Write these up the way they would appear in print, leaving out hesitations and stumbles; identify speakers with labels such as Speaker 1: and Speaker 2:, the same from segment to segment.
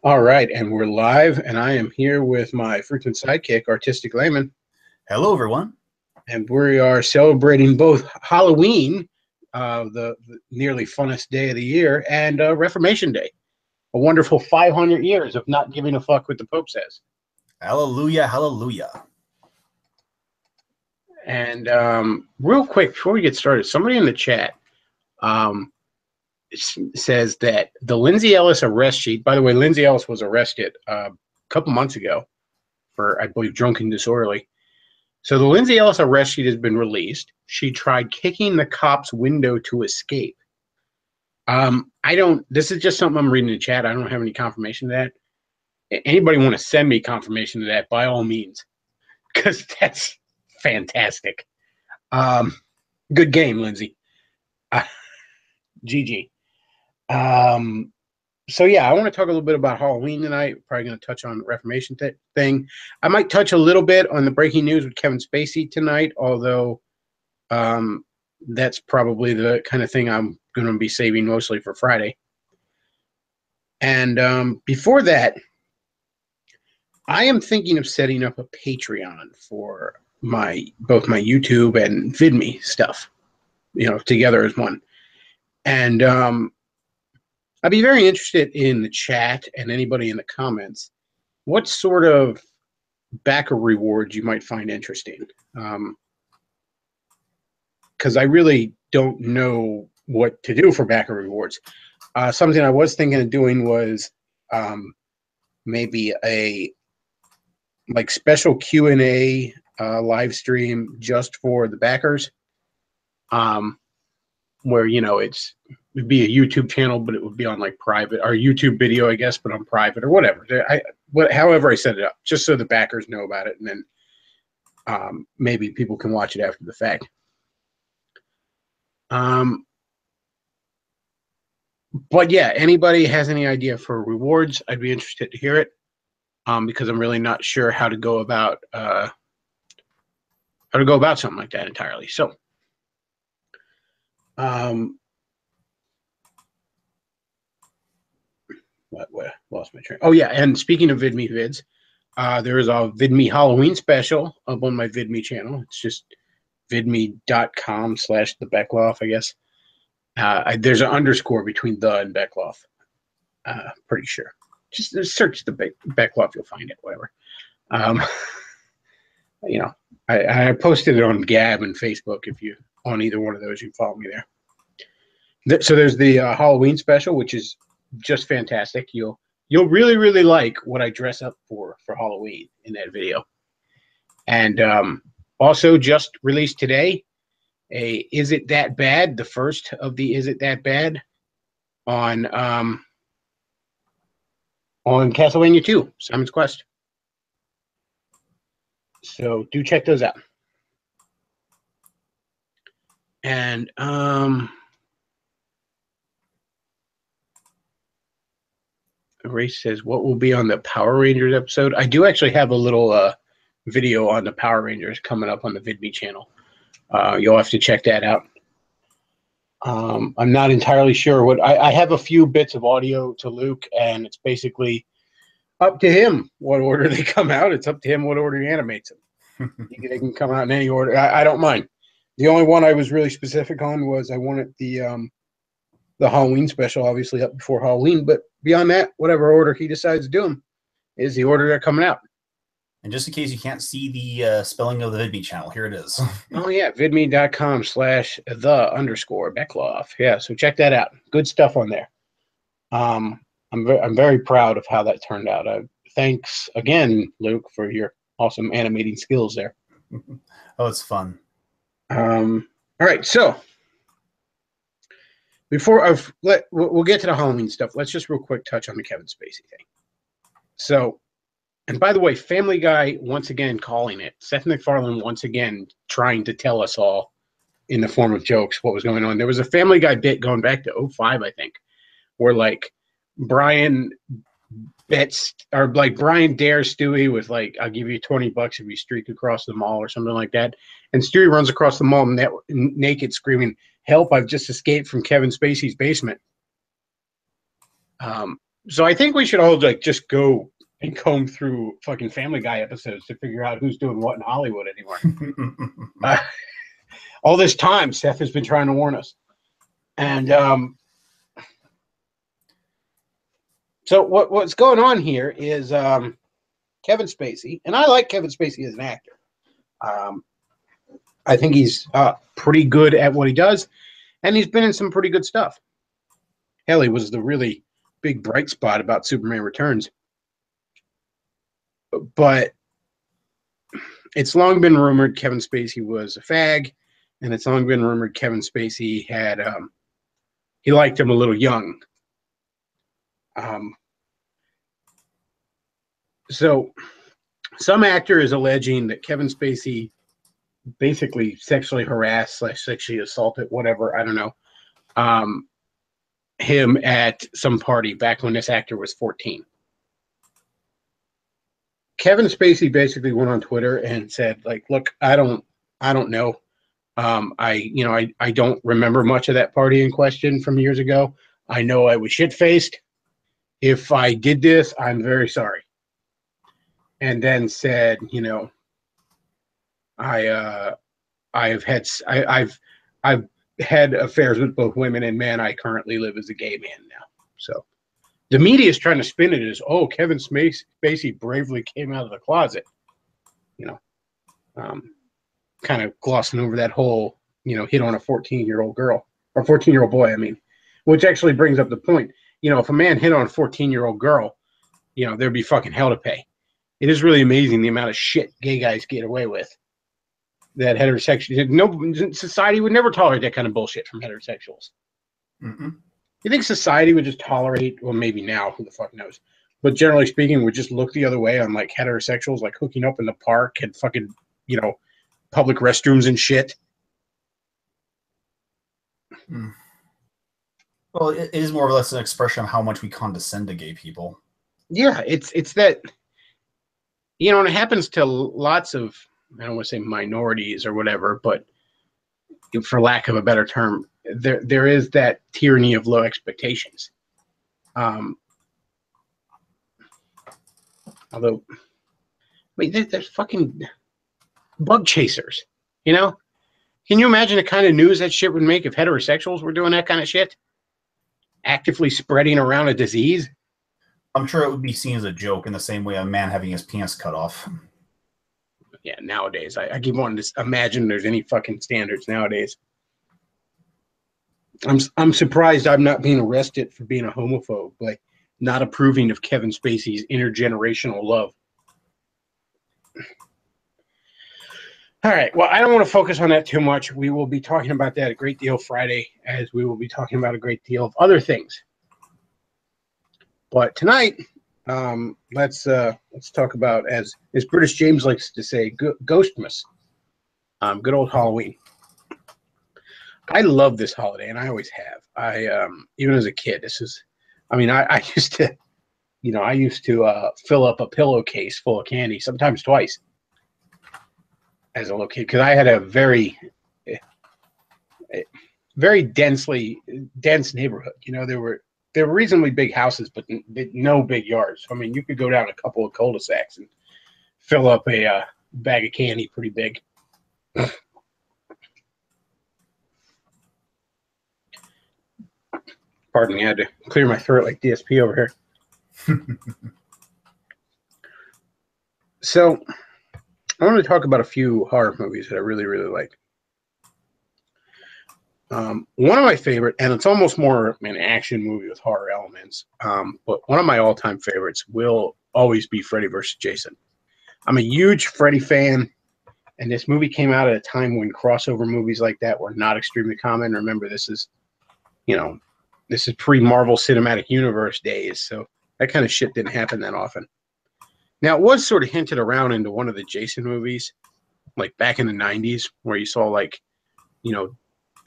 Speaker 1: All right, and we're live, and I am here with my frequent sidekick, Artistic Layman,
Speaker 2: Hello, everyone.
Speaker 1: and we are celebrating both Halloween, the nearly funnest day of the year, and Reformation Day, a wonderful 500 years of not giving a fuck what the Pope says.
Speaker 2: Hallelujah, hallelujah.
Speaker 1: And real quick, before we get started, somebody in the chat says that the Lindsay Ellis arrest sheet, by the way, Lindsay Ellis was arrested a couple months ago for, I believe, drunken disorderly. So the Lindsay Ellis arrest sheet has been released. She tried kicking the cop's window to escape. This is just something I'm reading in the chat. I don't have any confirmation of that. Anybody want to send me confirmation of that, by all means, because that's fantastic. Good game, Lindsay. GG. So yeah, I want to talk a little bit about Halloween tonight. Probably going to touch on the Reformation thing. I might touch a little bit on the breaking news with Kevin Spacey tonight, although that's probably the kind of thing I'm going to be saving mostly for Friday. And before that, I am thinking of setting up a Patreon for both my YouTube and VidMe stuff, together as one. And I'd be very interested in the chat and anybody in the comments, what sort of backer rewards you might find interesting. Because I really don't know what to do for backer rewards. Something I was thinking of doing was maybe a special Q&A live stream just for the backers, where it'd be a YouTube channel, but it would be on private, or YouTube video, I guess, but on private or whatever. However I set it up, just so the backers know about it, and then maybe people can watch it after the fact. But yeah, anybody has any idea for rewards, I'd be interested to hear it, because I'm really not sure how to go about something like that entirely. So, lost my train. Oh yeah, and speaking of VidMe vids, there is a VidMe Halloween special up on my VidMe channel. It's just vidme.com/the Bechtloff, I guess. There's an underscore between the and Bechtloff. Pretty sure. Just search the Bechtloff, you'll find it. Whatever. I posted it on Gab and Facebook. If you on either one of those, you can follow me there. So there's the Halloween special, which is just fantastic. You'll really, really like what I dress up for Halloween in that video. And also just released today a Is It That Bad? The first of the Is It That Bad on Castlevania 2, Simon's Quest. So do check those out. And Race says, what will be on the Power Rangers episode? I do actually have a little video on the Power Rangers coming up on the VidMe channel. You'll have to check that out. I'm not entirely sure what I have a few bits of audio to Luke, and it's basically up to him what order they come out. It's up to him what order he animates them. They can come out in any order. I don't mind. The only one I was really specific on was I wanted the Halloween special, obviously up before Halloween, but beyond that, whatever order he decides to do them is the order they're coming out.
Speaker 2: And just in case you can't see the spelling of the VidMe channel, here it is.
Speaker 1: Oh yeah, vidme.com/the_Bechtloff. Yeah, so check that out. Good stuff on there. I'm very proud of how that turned out. Thanks again, Luke, for your awesome animating skills there.
Speaker 2: Oh, it's fun.
Speaker 1: All right, so before we'll get to the Halloween stuff. Let's just real quick touch on the Kevin Spacey thing. So, and by the way, Family Guy once again calling it. Seth MacFarlane once again trying to tell us all in the form of jokes what was going on. There was a Family Guy bit going back to 2005, I think, where Brian dares Stewie with I'll give you $20 if you streak across the mall or something like that. And Stewie runs across the mall naked, screaming, "Help, I've just escaped from Kevin Spacey's basement." So I think we should all like just go and comb through fucking Family Guy episodes to figure out who's doing what in Hollywood anymore. All this time, Seth has been trying to warn us. And so what's going on here is Kevin Spacey, and I like Kevin Spacey as an actor. I think he's pretty good at what he does, and he's been in some pretty good stuff. Hell, he was the really big bright spot about Superman Returns. But it's long been rumored Kevin Spacey was a fag, and it's long been rumored Kevin Spacey had he liked him a little young. So some actor is alleging that Kevin Spacey basically sexually harassed / sexually assaulted, whatever, I don't know, him at some party back when this actor was 14. Kevin Spacey basically went on Twitter and said, like, look, I don't know. I don't remember much of that party in question from years ago. I know I was shit-faced. If I did this, I'm very sorry. And then said, I've had affairs with both women and men. I currently live as a gay man now. So the media is trying to spin it as, oh, Kevin Spacey bravely came out of the closet. Kind of glossing over that whole, hit on a 14-year-old girl or 14-year-old boy. I mean, which actually brings up the point. If a man hit on a 14-year-old girl, there'd be fucking hell to pay. It is really amazing the amount of shit gay guys get away with. That heterosexual, society would never tolerate that kind of bullshit from heterosexuals.
Speaker 2: Mm-hmm.
Speaker 1: You think society would just tolerate? Well, maybe now, who the fuck knows? But generally speaking, would just look the other way on like heterosexuals, like hooking up in the park and fucking, public restrooms and shit.
Speaker 2: Mm. Well, it is more or less an expression of how much we condescend to gay people.
Speaker 1: Yeah, it's that, and it happens to lots of, I don't want to say minorities or whatever, but for lack of a better term, there is that tyranny of low expectations. Although, there's fucking bug chasers, Can you imagine the kind of news that shit would make if heterosexuals were doing that kind of shit? Actively spreading around a disease?
Speaker 2: I'm sure it would be seen as a joke in the same way a man having his penis cut off.
Speaker 1: Yeah, nowadays. I keep wanting to imagine there's any fucking standards nowadays. I'm surprised I'm not being arrested for being a homophobe, like not approving of Kevin Spacey's intergenerational love. All right. Well, I don't want to focus on that too much. We will be talking about that a great deal Friday, as we will be talking about a great deal of other things. But tonight, let's talk about, as British James likes to say, Ghostmas. Good old Halloween. I love this holiday, and I always have. I even as a kid, I used to fill up a pillowcase full of candy, sometimes twice, as a little kid, because I had a very dense neighborhood. There were reasonably big houses, but no big yards. I mean, you could go down a couple of cul-de-sacs and fill up a bag of candy pretty big. Pardon me, I had to clear my throat like DSP over here. So, I want to talk about a few horror movies that I really, really like. One of my favorite, and it's almost more an action movie with horror elements, but one of my all-time favorites will always be Freddy vs. Jason. I'm a huge Freddy fan, and this movie came out at a time when crossover movies like that were not extremely common. Remember, this is pre-Marvel Cinematic Universe days, so that kind of shit didn't happen that often. Now, it was sort of hinted around into one of the Jason movies, like back in the 90s, where you saw, like,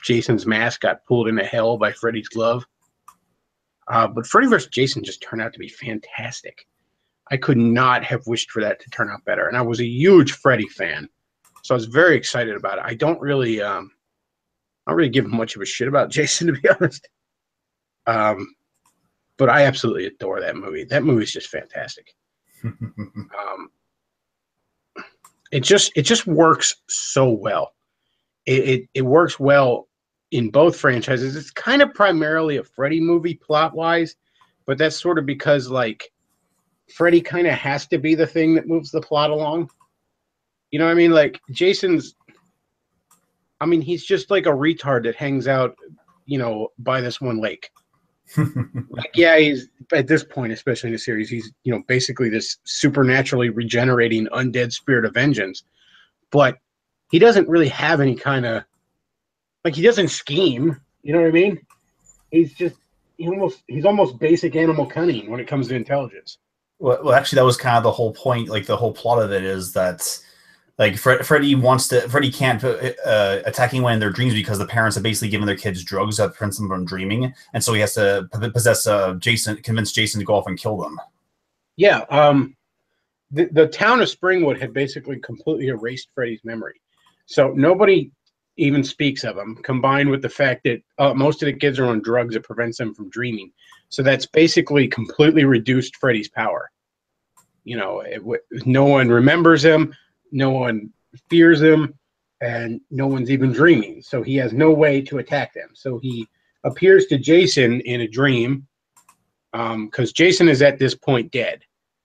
Speaker 1: Jason's mask got pulled into hell by Freddy's glove. But Freddy vs. Jason just turned out to be fantastic. I could not have wished for that to turn out better. And I was a huge Freddy fan, so I was very excited about it. I don't really give much of a shit about Jason, to be honest. but I absolutely adore that movie. That movie's just fantastic. It just works so well. It works well in both franchises. It's kind of primarily a Freddy movie plot wise, but that's sort of because like Freddy kind of has to be the thing that moves the plot along. You know what I mean? Like Jason's, I mean, he's just like a retard that hangs out, by this one lake. Like, yeah, he's at this point, especially in the series, he's basically this supernaturally regenerating undead spirit of vengeance, but he doesn't really have any kind of like he doesn't scheme. You know what I mean? He's just he's almost basic animal cunning when it comes to intelligence.
Speaker 2: Well, actually, that was kind of the whole point. Like the whole plot of it is that, like Freddy can't attack anyone in their dreams because the parents have basically given their kids drugs that prevents them from dreaming, and so he has to convince Jason to go off and kill them.
Speaker 1: Yeah, the town of Springwood had basically completely erased Freddy's memory, so nobody even speaks of him. Combined with the fact that most of the kids are on drugs that prevents them from dreaming, so that's basically completely reduced Freddy's power. No one remembers him. No one fears him, and no one's even dreaming. So he has no way to attack them. So he appears to Jason in a dream, because Jason is at this point dead.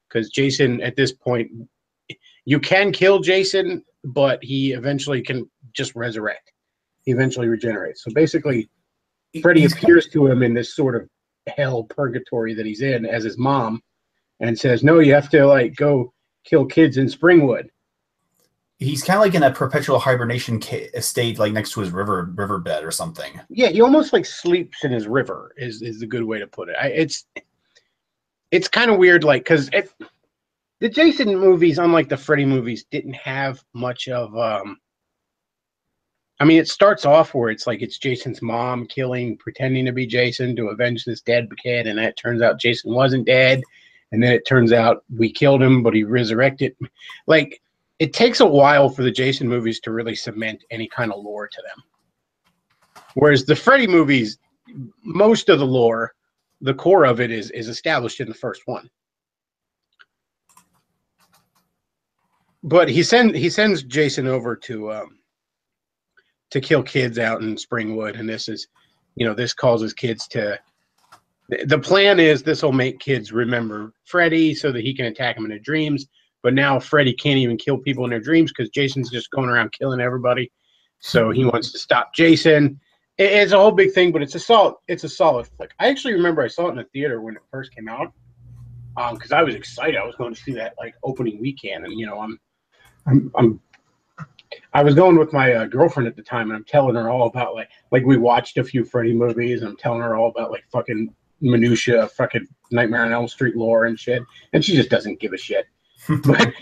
Speaker 1: Because Jason, at this point, you can kill Jason, but he eventually can just resurrect. He eventually regenerates. So basically, Freddy appears to him in this sort of hell purgatory that he's in as his mom, and says, "No, you have to go kill kids in Springwood."
Speaker 2: He's kind of like in a perpetual hibernation state, like next to his riverbed or something.
Speaker 1: Yeah, he almost like sleeps in his river is a good way to put it. It's kind of weird, like, because the Jason movies, unlike the Freddy movies, didn't have much of. I mean, it starts off where it's Jason's mom pretending to be Jason to avenge this dead kid, and it turns out Jason wasn't dead, and then it turns out we killed him, but he resurrected. Like, it takes a while for the Jason movies to really cement any kind of lore to them. Whereas the Freddy movies, most of the lore, the core of it is established in the first one. But he sends Jason over to kill kids out in Springwood, and this causes kids to. The plan is this will make kids remember Freddy so that he can attack them in their dreams. But now Freddy can't even kill people in their dreams because Jason's just going around killing everybody. So he wants to stop Jason. It's a whole big thing, but it's a solid flick. I actually remember I saw it in the theater when it first came out, because I was excited. I was going to see that opening weekend, and I was going with my girlfriend at the time, and I'm telling her all about like we watched a few Freddy movies, and I'm telling her all about fucking minutia, fucking Nightmare on Elm Street lore and shit, and she just doesn't give a shit. but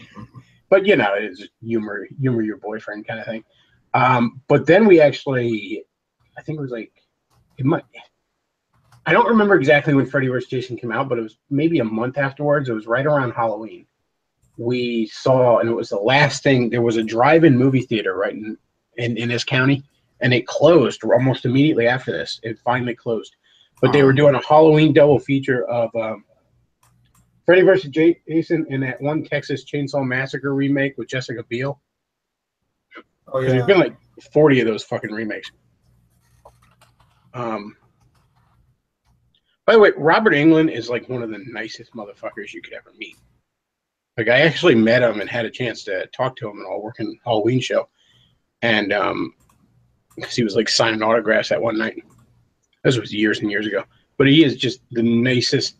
Speaker 1: it's just humor your boyfriend kind of thing. But then we actually, I think it was I don't remember exactly when Freddy vs. Jason came out, but it was maybe a month afterwards. It was right around Halloween. We saw, and it was the last thing. There was a drive-in movie theater right in this county, and it closed almost immediately after this. It finally closed, but they were doing a Halloween double feature of Freddy vs. Jason and that one Texas Chainsaw Massacre remake with Jessica Biel.
Speaker 2: Oh yeah,
Speaker 1: there's been 40 of those fucking remakes. By the way, Robert Englund is one of the nicest motherfuckers you could ever meet. I actually met him and had a chance to talk to him at all working Halloween show, and because he was signing autographs that one night. This was years and years ago, but he is just the nicest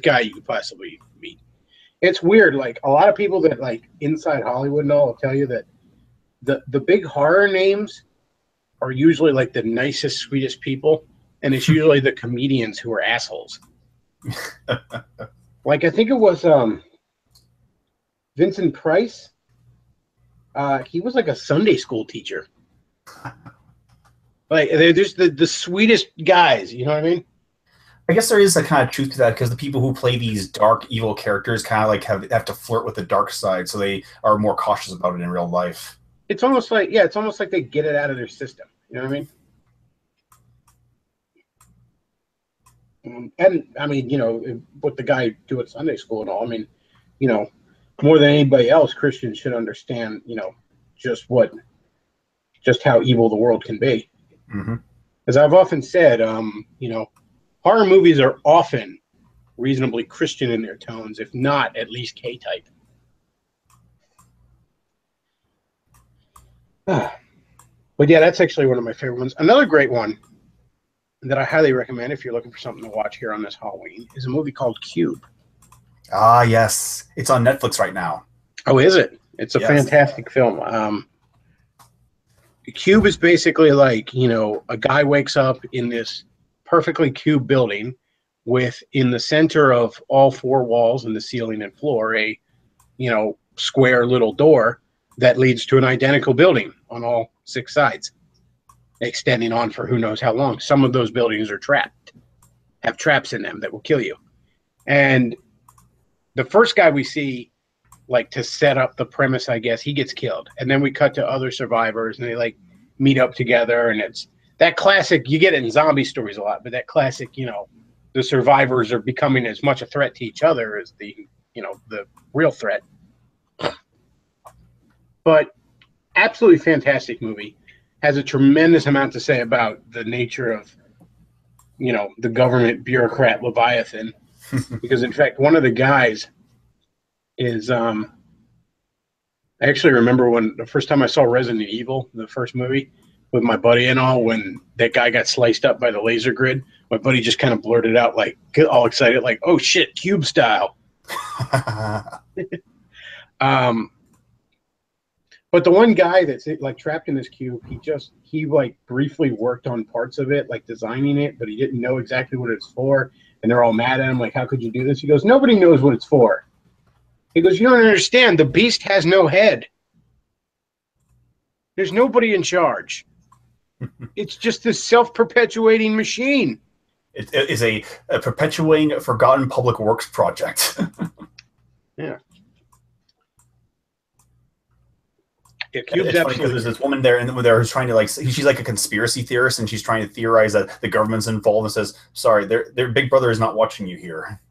Speaker 1: guy you could possibly meet. It's weird, a lot of people that inside Hollywood and all will tell you that the big horror names are usually the nicest, sweetest people, and it's usually the comedians who are assholes. I think it was Vincent Price. He was a Sunday school teacher. They're just the sweetest guys, you know what I mean?
Speaker 2: I guess there is a kind of truth to that, because the people who play these dark, evil characters kind of have to flirt with the dark side, so they are more cautious about it in real life.
Speaker 1: It's almost it's almost like they get it out of their system. You know what I mean? And I mean, what the guy do at Sunday school and all. I mean, you know, more than anybody else, Christians should understand, just just how evil the world can be.
Speaker 2: Hmm.
Speaker 1: As I've often said, horror movies are often reasonably Christian in their tones, if not at least K-type. But yeah, that's actually one of my favorite ones. Another great one that I highly recommend if you're looking for something to watch here on this Halloween is a movie called Cube.
Speaker 2: Ah, yes. It's on Netflix right now.
Speaker 1: Oh, is it? It's a
Speaker 2: Yes.
Speaker 1: fantastic film. Cube is basically like, a guy wakes up in this perfectly cube building with in the center of all four walls and the ceiling and floor a, square little door that leads to an identical building on all six sides, extending on for who knows how long. Some of those buildings are trapped, have traps in them that will kill you. And the first guy we see, like to set up the premise, I guess, he gets killed. And then we cut to other survivors and they like meet up together. And it's that classic, you get it in zombie stories a lot, but that classic, the survivors are becoming as much a threat to each other as the real threat. But absolutely fantastic movie. Has a tremendous amount to say about the nature of, the government bureaucrat Leviathan. Because in fact, one of the guys is I actually remember when the first time I saw Resident Evil, the first movie, with my buddy and all, when that guy got sliced up by the laser grid, my buddy just kind of blurted out, like, all excited, like, "Oh shit, Cube style." But the one guy that's like trapped in this cube, he like briefly worked on parts of it, like designing it, but he didn't know exactly what it's for. And they're all mad at him, like, "How could you do this?" He goes, "Nobody knows what it's for." He goes, "You don't understand. The beast has no head. There's nobody in charge. It's just this self-perpetuating machine."
Speaker 2: It is a perpetuating forgotten public works project.
Speaker 1: Yeah.
Speaker 2: Yeah, it's funny because there's this woman there, and who's trying to she's like a conspiracy theorist, and she's trying to theorize that the government's involved, and says, "Sorry, their big brother is not watching you here,"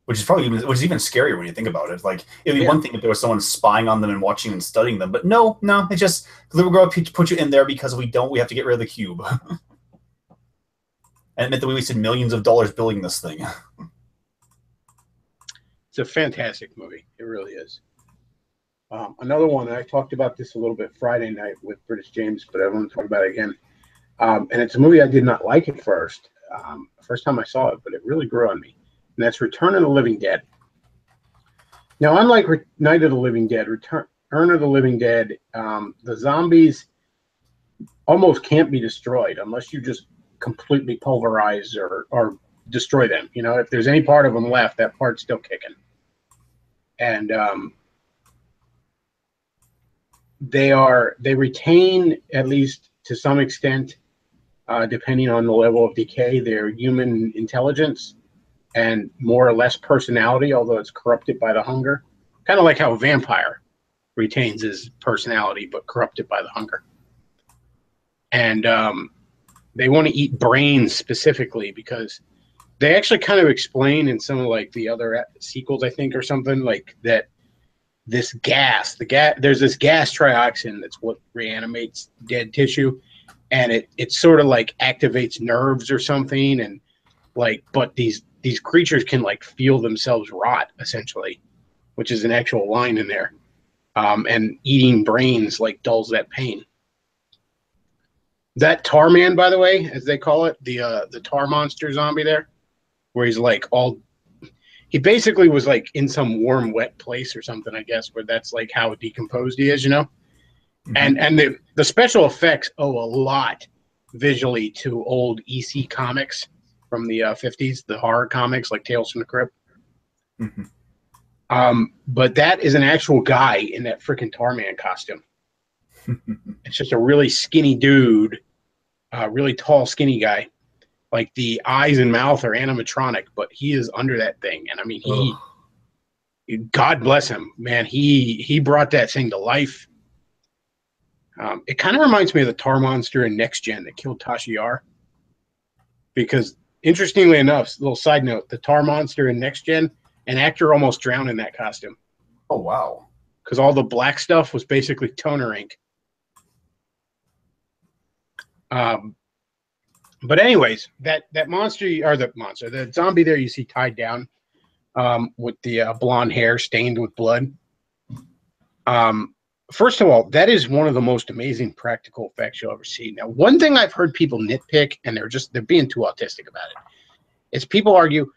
Speaker 2: which is even scarier when you think about it. Like, it'd be one thing if there was someone spying on them and watching and studying them, but no, it's just the little girl put you in there because we have to get rid of the cube, and it meant that we wasted millions of dollars building this thing.
Speaker 1: It's a fantastic movie. It really is. Another one, and I talked about this a little bit Friday night with British James, but I want to talk about it again. And it's a movie I did not like at first. First time I saw it, but it really grew on me. And that's Return of the Living Dead. Now, unlike Night of the Living Dead, Return of the Living Dead, the zombies almost can't be destroyed unless you just completely pulverize or destroy them. If there's any part of them left, that part's still kicking. And they retain, at least to some extent, depending on the level of decay, their human intelligence and more or less personality, although it's corrupted by the hunger. Kind of like how a vampire retains his personality, but corrupted by the hunger. And they want to eat brains specifically because they actually kind of explain in some of like the other sequels, I think, or something like that. This gas, there's this gas trioxin that's what reanimates dead tissue, and it sort of like activates nerves or something, and like, but these creatures can like feel themselves rot essentially, which is an actual line in there. And eating brains like dulls that pain. That tar man, by the way, as they call it, the tar monster zombie there, where he's like he basically was like in some warm, wet place or something, I guess, where that's like how decomposed he is, Mm-hmm. And the special effects owe a lot visually to old EC comics from the 50s, the horror comics like Tales from the Crypt. Mm-hmm. But that is an actual guy in that freaking Tarman costume. It's just a really skinny dude, really tall, skinny guy. Like the eyes and mouth are animatronic, but he is under that thing. And I mean, God bless him, man. He brought that thing to life. It kind of reminds me of the tar monster in Next Gen that killed Tasha Yar, because Interestingly enough, little side note: the tar monster in Next Gen, an actor almost drowned in that costume
Speaker 2: Oh wow.
Speaker 1: because all the black stuff was basically toner ink. Um, but anyways, that monster or the zombie there you see tied down with the blonde hair stained with blood. First of all, that is one of the most amazing practical effects you'll ever see. Now, one thing I've heard people nitpick, and they're being too autistic about it, is people argue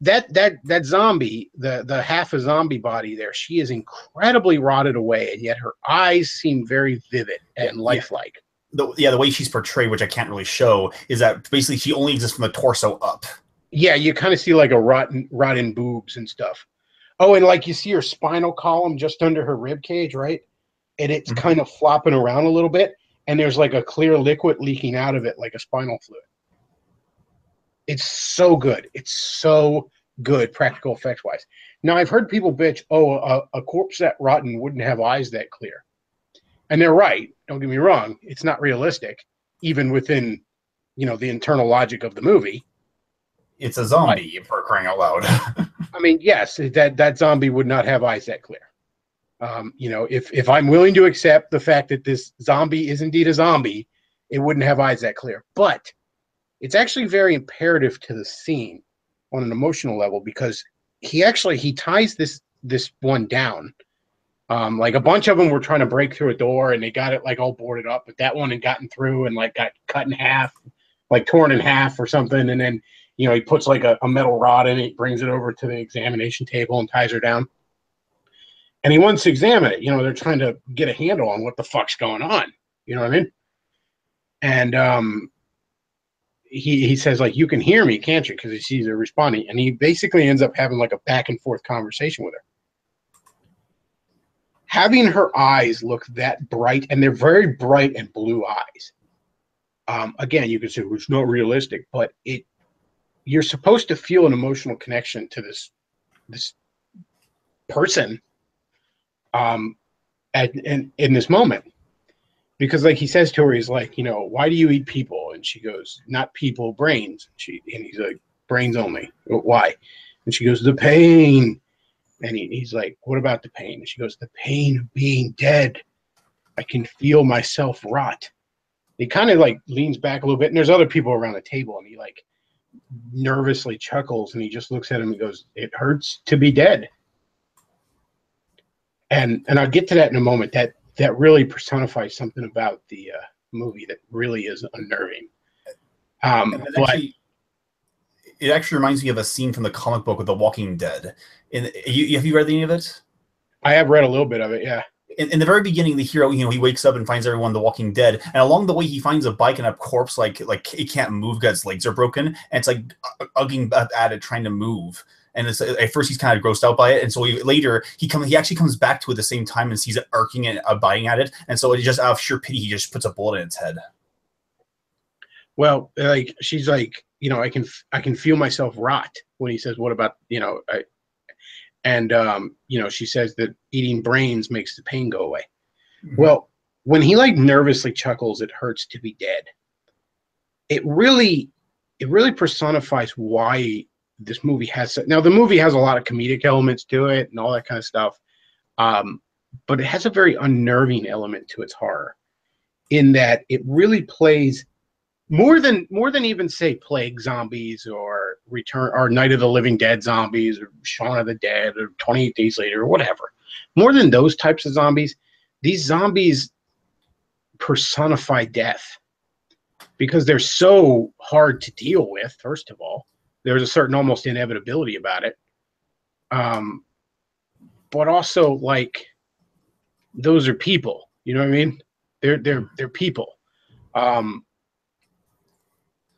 Speaker 1: that zombie, the half a zombie body there, she is incredibly rotted away, and yet her eyes seem very vivid and lifelike.
Speaker 2: The way she's portrayed, which I can't really show, is that basically she only exists from the torso up.
Speaker 1: Yeah, you kind of see like a rotten boobs and stuff. Oh, and like you see her spinal column just under her rib cage, right? And it's kind of flopping around a little bit, and there's like a clear liquid leaking out of it, like a spinal fluid. It's so good. It's so good, practical effects wise. Now, I've heard people bitch, a corpse that rotten wouldn't have eyes that clear. And they're right. Don't get me wrong. It's not realistic, even within, the internal logic of the movie.
Speaker 2: It's a zombie, for crying out loud.
Speaker 1: I mean, yes, that zombie would not have eyes that clear. If I'm willing to accept the fact that this zombie is indeed a zombie, it wouldn't have eyes that clear. But it's actually very imperative to the scene on an emotional level because he ties this one down. Like a bunch of them were trying to break through a door and they got it like all boarded up, but that one had gotten through and like got cut in half, like torn in half or something. And then, he puts like a metal rod in it, brings it over to the examination table and ties her down. And he wants to examine it. They're trying to get a handle on what the fuck's going on. You know what I mean? And he says, like, you can hear me, can't you? Because he sees her responding. And he basically ends up having like a back and forth conversation with her. Having her eyes look that bright, and they're very bright and blue eyes. Again, you could say, well, it's not realistic, but you're supposed to feel an emotional connection to this person in this moment. Because like he says to her, he's like, why do you eat people? And she goes, not people, brains. And he's like, brains only. Why? And she goes, the pain. And he's like, what about the pain? And she goes, the pain of being dead. I can feel myself rot. He kind of like leans back a little bit, and there's other people around the table, and he like nervously chuckles, and he just looks at him and goes, it hurts to be dead. And I'll get to that in a moment. That really personifies something about the movie that really is unnerving.
Speaker 2: It actually reminds me of a scene from the comic book of The Walking Dead. Have you read any of it?
Speaker 1: I have read a little bit of it, yeah.
Speaker 2: In the very beginning, the hero, he wakes up and finds everyone The Walking Dead, and along the way, he finds a bike and a corpse, like it can't move because its legs are broken, and it's like ugging at it, trying to move. And at first, he's kind of grossed out by it, and so later he actually comes back to it at the same time and sees it arcing and biting at it, and so just out of sheer pity, he just puts a bullet in its head.
Speaker 1: Well, like she's like, I can feel myself rot when he says, what about, she says that eating brains makes the pain go away. Mm-hmm. Well, when he like nervously chuckles, it hurts to be dead. It really personifies why this movie has. Now, the movie has a lot of comedic elements to it and all that kind of stuff. But it has a very unnerving element to its horror in that it really plays more than even say Plague Zombies or Return or Night of the Living Dead zombies or Shaun of the Dead or 28 Days Later or whatever. More than those types of zombies, these zombies personify death because they're so hard to deal with. First of all, there's a certain almost inevitability about it. But also like those are people, you know what I mean? They're people.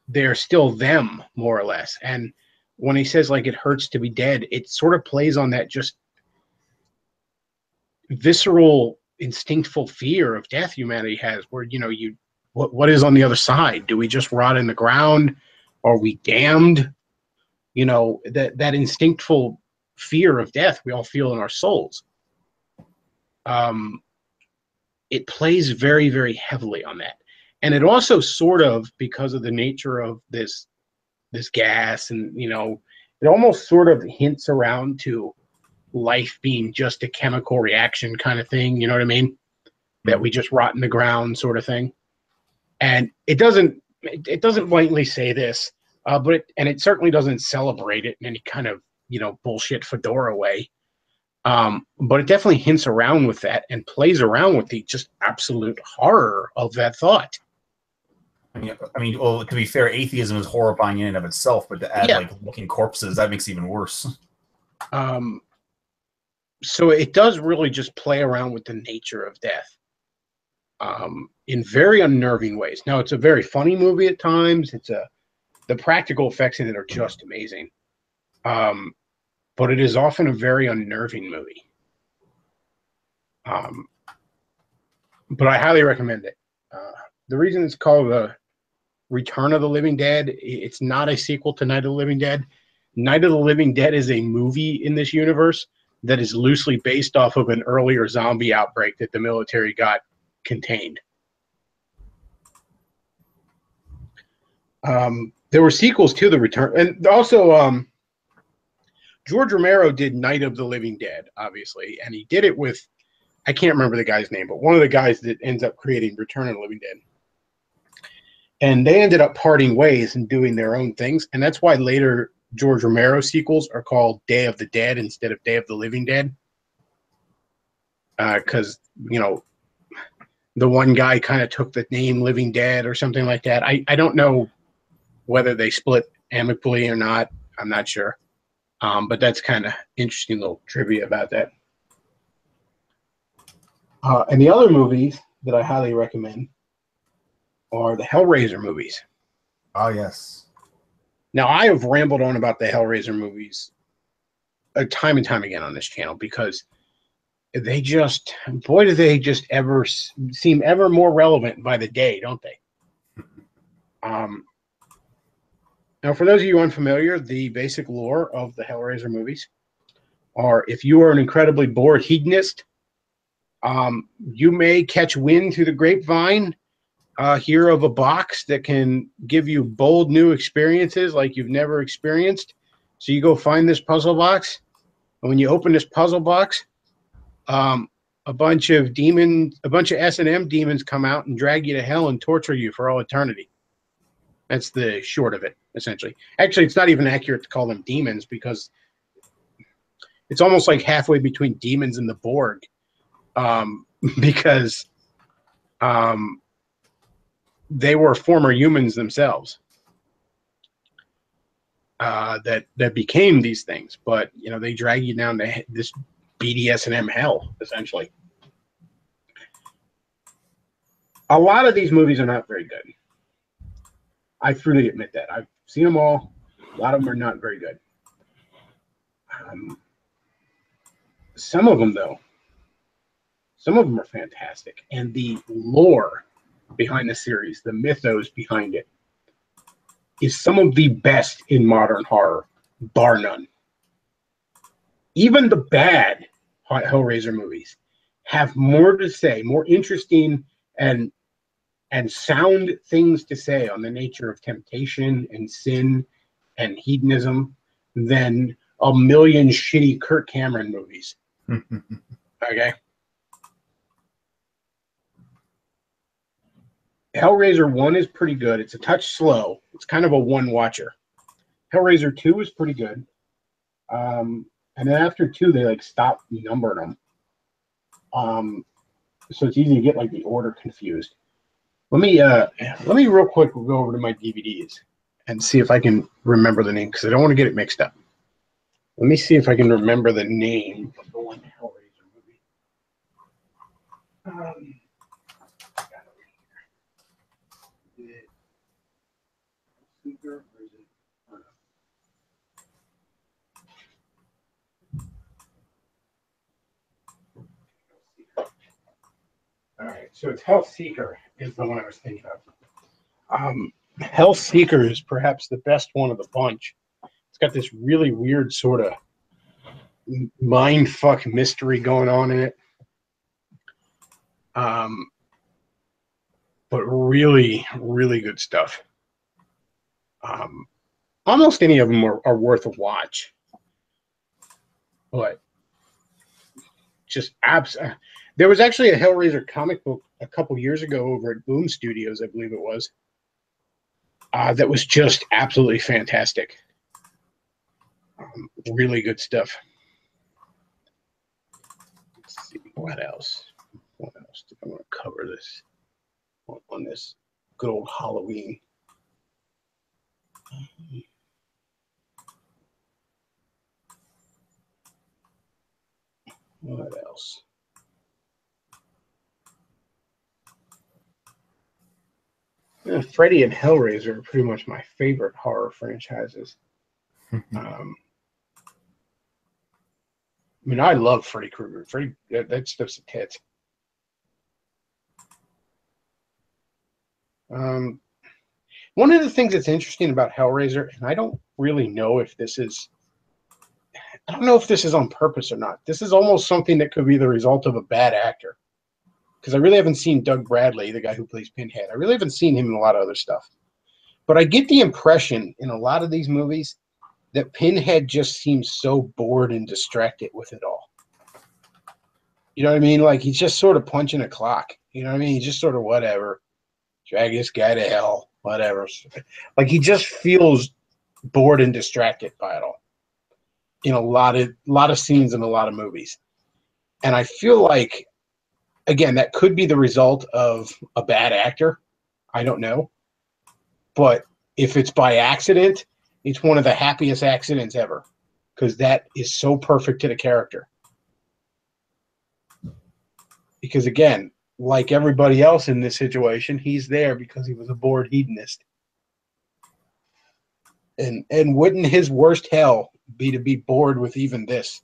Speaker 1: They're still them, more or less. And when he says like it hurts to be dead, it sort of plays on that just visceral, instinctful fear of death humanity has, where what is on the other side? Do we just rot in the ground? Are we damned? That instinctful fear of death we all feel in our souls. It plays very, very heavily on that. And it also sort of, because of the nature of this this gas, and it almost sort of hints around to life being just a chemical reaction kind of thing. You know what I mean? That we just rot in the ground sort of thing. And it doesn't blatantly say this, but it certainly doesn't celebrate it in any kind of bullshit fedora way. But it definitely hints around with that and plays around with the just absolute horror of that thought.
Speaker 2: I mean, well, to be fair, atheism is horrifying in and of itself, but to add like looking corpses, that makes it even worse.
Speaker 1: So it does really just play around with the nature of death, in very unnerving ways. Now, it's a very funny movie at times. The practical effects in it are just amazing. But it is often a very unnerving movie. But I highly recommend it. The reason it's called Return of the Living Dead, it's not a sequel to Night of the Living Dead. Night of the Living Dead is a movie in this universe that is loosely based off of an earlier zombie outbreak that the military got contained. There were sequels to The Return, and also George Romero did Night of the Living Dead, obviously, and he did it with, I can't remember the guy's name, but one of the guys that ends up creating Return of the Living Dead. And they ended up parting ways and doing their own things, and that's why later George Romero sequels are called Day of the Dead instead of Day of the Living Dead. Because, the one guy kind of took the name Living Dead or something like that. I don't know whether they split amicably or not. I'm not sure. But that's kind of interesting little trivia about that. And the other movies that I highly recommend are the Hellraiser movies.
Speaker 2: Oh, yes.
Speaker 1: Now, I have rambled on about the Hellraiser movies time and time again on this channel because they just, boy, do they just ever seem ever more relevant by the day, don't they? Now, for those of you unfamiliar, the basic lore of the Hellraiser movies are: if you are an incredibly bored hedonist, you may catch wind through the grapevine, hear of a box that can give you bold new experiences like you've never experienced. So you go find this puzzle box, and when you open this puzzle box, a bunch of S&M demons come out and drag you to hell and torture you for all eternity. That's the short of it, essentially. Actually, it's not even accurate to call them demons because it's almost like halfway between demons and the Borg, because they were former humans themselves that became these things. But they drag you down to this BDSM hell, essentially. A lot of these movies are not very good. I freely admit that. I've seen them all. A lot of them are not very good. Some of them, though, are fantastic. And the lore behind the series, the mythos behind it, is some of the best in modern horror, bar none. Even the bad Hellraiser movies have more to say, more interesting and sound things to say on the nature of temptation and sin and hedonism than a million shitty Kirk Cameron movies. Okay? Hellraiser 1 is pretty good. It's a touch slow. It's kind of a one-watcher. Hellraiser 2 is pretty good. And then after 2, they stop numbering them. So it's easy to get the order confused. Let me real quick go over to my DVDs and see if I can remember the name, because I don't want to get it mixed up. Let me see if I can remember the name of the one Hellraiser movie. All right, so it's Hellseeker is the one I was thinking of. Hellseeker is perhaps the best one of the bunch. It's got this really weird sort of mind fuck mystery going on in it. But really, really good stuff. almost any of them are worth a watch. But just there was actually a Hellraiser comic book a couple years ago over at Boom Studios, I believe it was. That was just absolutely fantastic. Really good stuff. Let's see what else. What else did I want to cover this on this good old Halloween? What else? Freddy and Hellraiser are pretty much my favorite horror franchises. I mean, I love Freddy Krueger. Freddy, that stuff's a tit. One of the things that's interesting about Hellraiser, and I don't really know if this is, I don't know if this is on purpose or not. This is almost something that could be the result of a bad actor. Because I really haven't seen Doug Bradley, the guy who plays Pinhead. I really haven't seen him in a lot of other stuff. But I get the impression in a lot of these movies that Pinhead just seems so bored and distracted with it all. You know what I mean? Like, he's just sort of punching a clock. You know what I mean? He's just sort of whatever. Drag this guy to hell. Whatever. Like, he just feels bored and distracted by it all. In a lot of scenes in a lot of movies. And I feel like, again, that could be the result of a bad actor. I don't know. But if it's by accident, it's one of the happiest accidents ever. Because that is so perfect to the character. Because, again, like everybody else in this situation, he's there because he was a bored hedonist. And wouldn't his worst hell be to be bored with even this?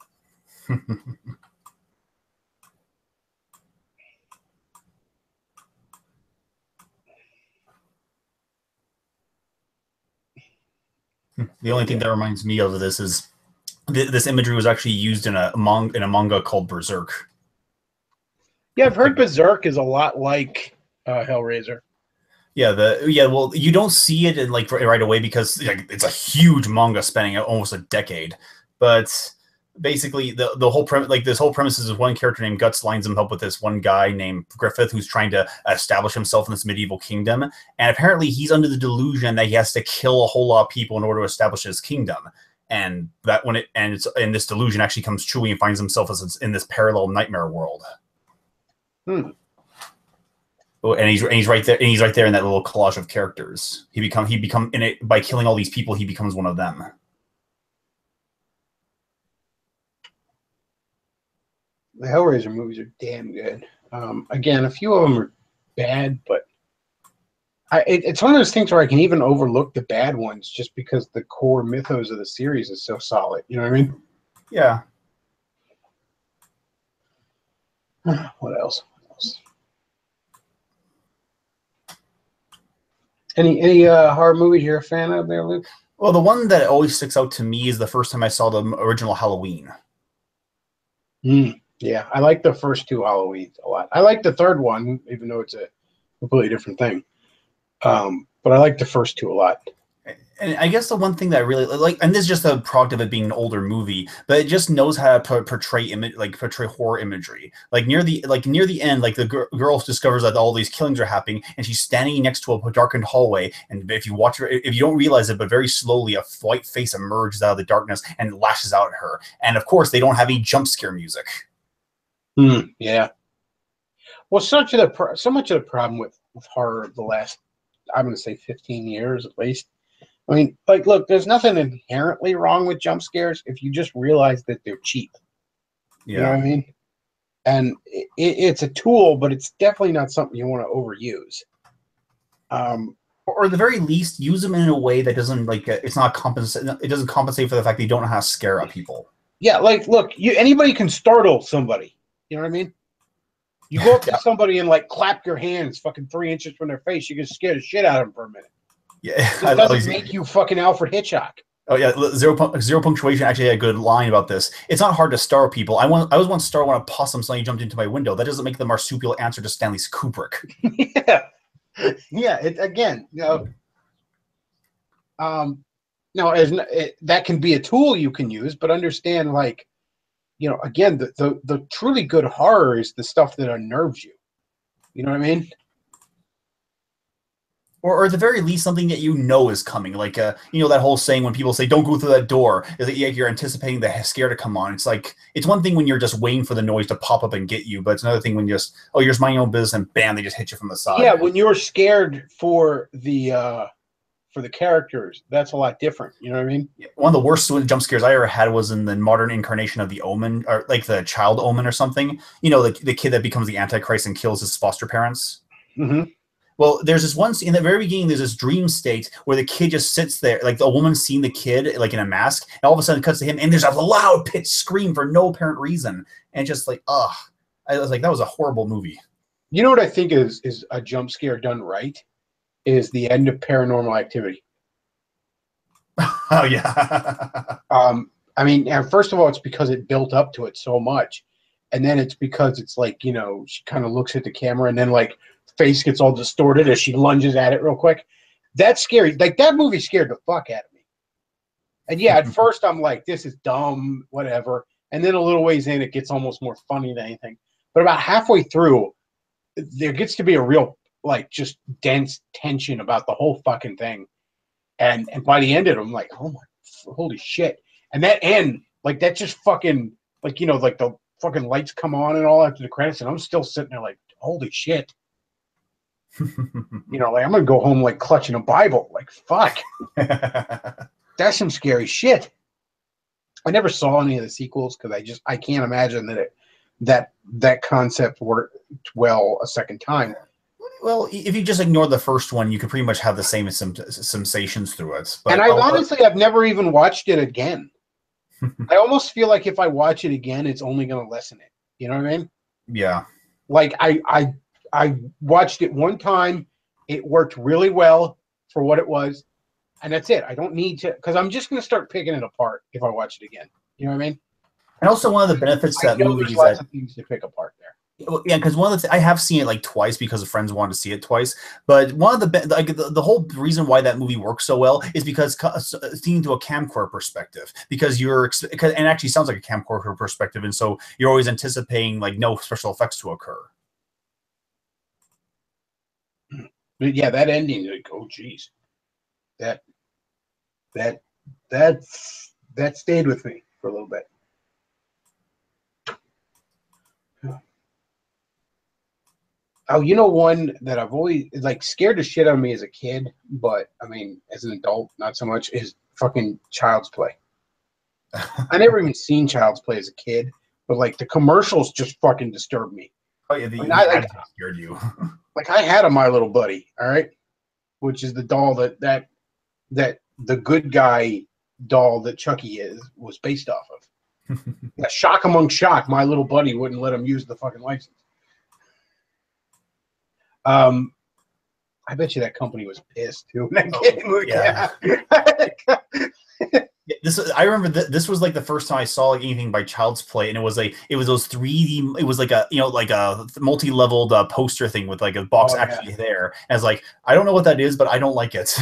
Speaker 2: The only thing that reminds me of this is this imagery was actually used in a manga called Berserk.
Speaker 1: Yeah, I've heard Berserk is a lot like Hellraiser.
Speaker 2: Yeah, well, you don't see it in like right away because it's a huge manga spanning almost a decade. But basically, the whole premise, this whole premise is one character named Guts lines him up with this one guy named Griffith who's trying to establish himself in this medieval kingdom, and apparently he's under the delusion that he has to kill a whole lot of people in order to establish his kingdom. And that this delusion actually comes true, and he finds himself in this parallel nightmare world. And he's right there. And he's right there in that little collage of characters. He become in it by killing all these people. He becomes one of them.
Speaker 1: The Hellraiser movies are damn good. Again, a few of them are bad, but it's one of those things where I can even overlook the bad ones just because the core mythos of the series is so solid. You know what I mean?
Speaker 2: Yeah.
Speaker 1: What else? Any horror movies you're a fan of there, Luke?
Speaker 2: Well, the one that always sticks out to me is the first time I saw the original Halloween.
Speaker 1: Yeah, I like the first two Halloweens a lot. I like the third one, even though it's a completely different thing. But I like the first two a lot.
Speaker 2: And I guess the one thing that I really like, and this is just a product of it being an older movie, but it just knows how to portray horror imagery. Like near the end, like the girl discovers that all these killings are happening, and she's standing next to a darkened hallway. And if you watch her, if you don't realize it, but very slowly, a white face emerges out of the darkness and lashes out at her. And of course, they don't have any jump scare music.
Speaker 1: Yeah. Well, so much of the problem with horror of the last, I'm going to say 15 years at least. I mean, like, look, there's nothing inherently wrong with jump scares if you just realize that they're cheap. Yeah. You know what I mean? And it's a tool, but it's definitely not something you want to overuse.
Speaker 2: Or at the very least, use them in a way that doesn't it doesn't compensate for the fact that you don't know how to scare at people.
Speaker 1: Yeah, like, look, anybody can startle somebody. You know what I mean? You go up to somebody and clap your hands fucking 3 inches from their face, you can scare the shit out of them for a minute.
Speaker 2: Yeah,
Speaker 1: it doesn't make you fucking Alfred Hitchcock.
Speaker 2: Oh yeah, zero punctuation actually had a good line about this. It's not hard to startle people. I was once startled when a possum suddenly jumped into my window. That doesn't make the marsupial answer to Stanley Kubrick.
Speaker 1: Yeah. Again, you know. Now, that can be a tool you can use, but understand, like, again, the truly good horror is the stuff that unnerves you. You know what I mean?
Speaker 2: Or at the very least, something that you know is coming. Like, that whole saying when people say, don't go through that door, is that you're anticipating the scare to come on. It's like, it's one thing when you're just waiting for the noise to pop up and get you, but it's another thing when you're just minding your own business and bam, they just hit you from the side.
Speaker 1: Yeah, when you're scared for the characters, that's a lot different. You know what I mean?
Speaker 2: One of the worst jump scares I ever had was in the modern incarnation of the Omen, or like the Child Omen or something. The kid that becomes the Antichrist and kills his foster parents.
Speaker 1: Mm-hmm.
Speaker 2: Well, there's this one in the very beginning. There's this dream state where the kid just sits there, like the woman's seeing the kid like in a mask, and all of a sudden it cuts to him, and there's a loud pitched scream for no apparent reason, and just like, ugh, I was like, that was a horrible movie.
Speaker 1: You know what I think is a jump scare done right is the end of Paranormal Activity.
Speaker 2: Oh yeah.
Speaker 1: I mean, first of all, it's because it built up to it so much, and then it's because it's like she kind of looks at the camera, and then like face gets all distorted as she lunges at it real quick. That's scary. Like that movie scared the fuck out of me. And yeah, at first I'm like, this is dumb, whatever. And then a little ways in, it gets almost more funny than anything. But about halfway through, there gets to be a real like just dense tension about the whole fucking thing. And by the end of it, I'm like, oh my, holy shit. And that end, like that just fucking, like, like the fucking lights come on and all after the credits. And I'm still sitting there like, holy shit. Like I'm going to go home like clutching a Bible. Like, fuck. That's some scary shit. I never saw any of the sequels because I can't imagine that concept worked well a second time.
Speaker 2: Well, if you just ignore the first one, you could pretty much have the same sensations through it. But
Speaker 1: and I've never even watched it again. I almost feel like if I watch it again, it's only going to lessen it. You know what I mean?
Speaker 2: Yeah.
Speaker 1: Like I watched it one time. It worked really well for what it was. And that's it. I don't need to, because I'm just going to start picking it apart if I watch it again. You know what I mean?
Speaker 2: And also one of the benefits that movie
Speaker 1: there's lots of things to pick apart there.
Speaker 2: Yeah, because one of the I have seen it like twice because the friends wanted to see it twice. But one of the whole reason why that movie works so well is because seeing to a camcorder perspective, because and it actually sounds like a camcorder perspective, and so you're always anticipating like no special effects to occur.
Speaker 1: But yeah, that ending, like, oh geez, that stayed with me for a little bit. Oh, one that I've always like scared the shit out of me as a kid, but I mean, as an adult, not so much, is fucking Child's Play. I never even seen Child's Play as a kid, but like the commercials just fucking disturbed me.
Speaker 2: Oh yeah, the ads scared you.
Speaker 1: Like I had a My Little Buddy, all right, which is the doll that the good guy doll that Chucky was based off of. Yeah, shock among shock, My Little Buddy wouldn't let him use the fucking license. I bet you that company was pissed too.
Speaker 2: Yeah. I remember this was like the first time I saw like anything by Child's Play, and it was those 3D. It was like a multi-leveled poster thing with like a box actually there. And I was like, I don't know what that is, but I don't like it.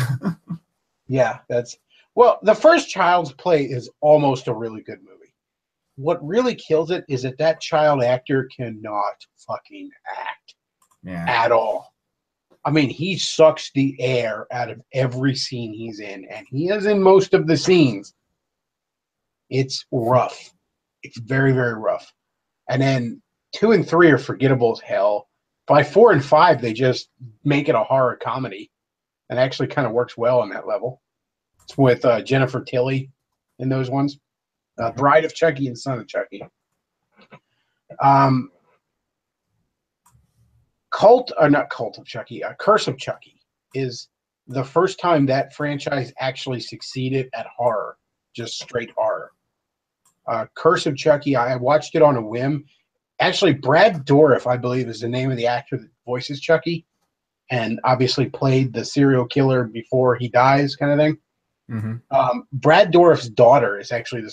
Speaker 1: Yeah, the first Child's Play is almost a really good movie. What really kills it is that child actor cannot fucking act at all. I mean, he sucks the air out of every scene he's in, and he is in most of the scenes. It's rough. It's very, very rough. And then 2 and 3 are forgettable as hell. By 4 and 5, they just make it a horror comedy, and actually kind of works well on that level. It's with Jennifer Tilly in those ones. Bride of Chucky and Son of Chucky. Curse of Chucky is the first time that franchise actually succeeded at horror, just straight horror. Curse of Chucky, I watched it on a whim. Actually, Brad Dourif, I believe, is the name of the actor that voices Chucky, and obviously played the serial killer before he dies, kind of thing. Mm-hmm. Brad Dourif's daughter is actually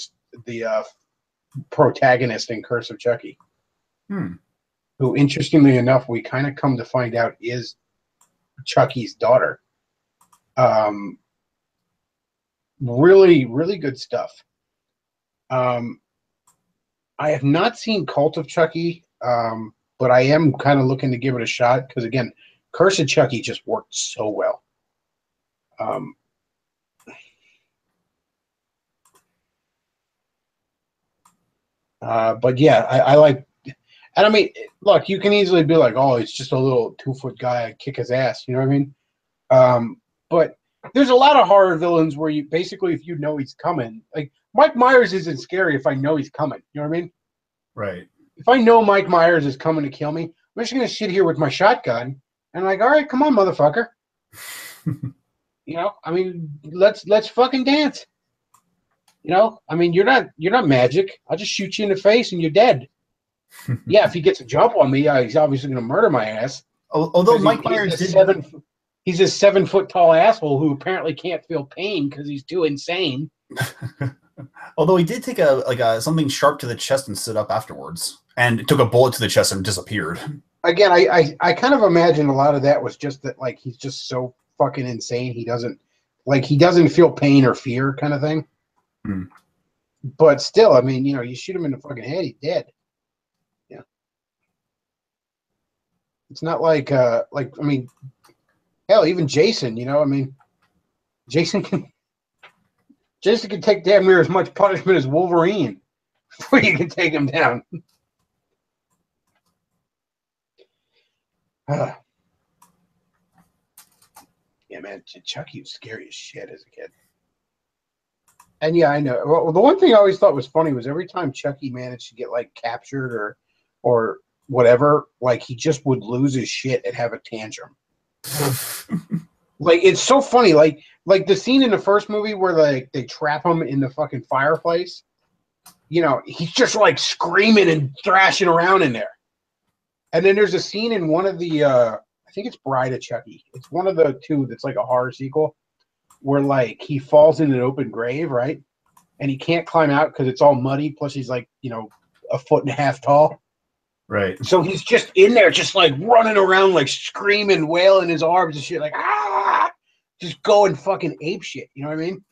Speaker 1: the protagonist in Curse of Chucky. Who, interestingly enough, we kind of come to find out is Chucky's daughter. Really, really good stuff. Um, I have not seen Cult of Chucky, but I am kind of looking to give it a shot because, again, Curse of Chucky just worked so well. Um, but yeah, I like, and I mean, look, you can easily be like, oh, it's just a little 2-foot guy, I kick his ass. You know what I mean? But there's a lot of horror villains where you basically, if you know he's coming, like Mike Myers isn't scary if I know he's coming. You know what I mean?
Speaker 2: Right.
Speaker 1: If I know Mike Myers is coming to kill me, I'm just gonna sit here with my shotgun and like, all right, come on, motherfucker. You know, I mean, let's fucking dance. You know, I mean, you're not magic. I'll just shoot you in the face and you're dead. Yeah, if he gets a jump on me, he's obviously gonna murder my ass.
Speaker 2: Although Mike Myers did.
Speaker 1: He's a 7-foot tall asshole who apparently can't feel pain because he's too insane.
Speaker 2: Although he did take something sharp to the chest and stood up afterwards, and took a bullet to the chest and disappeared.
Speaker 1: Again, I kind of imagine a lot of that was just that, like, he's just so fucking insane. He doesn't feel pain or fear, kind of thing.
Speaker 2: Hmm.
Speaker 1: But still, I mean, you know, you shoot him in the fucking head, he's dead. Yeah. It's not like I mean, hell, even Jason, you know, I mean, Jason can take damn near as much punishment as Wolverine before you can take him down. Yeah, man, Chucky was scary as shit as a kid. And yeah, I know. Well, the one thing I always thought was funny was every time Chucky managed to get like captured or whatever, like he just would lose his shit and have a tantrum. Like it's so funny, like the scene in the first movie where like they trap him in the fucking fireplace. You know, he's just like screaming and thrashing around in there. And then there's a scene in one of the I think it's Bride of Chucky. It's one of the two that's like a horror sequel where like he falls in an open grave, right? And he can't climb out because it's all muddy. Plus he's like, you know, 1.5 feet tall.
Speaker 2: Right.
Speaker 1: So he's just in there, just like running around, like screaming, wailing his arms and shit, like just going fucking ape shit. You know what I mean?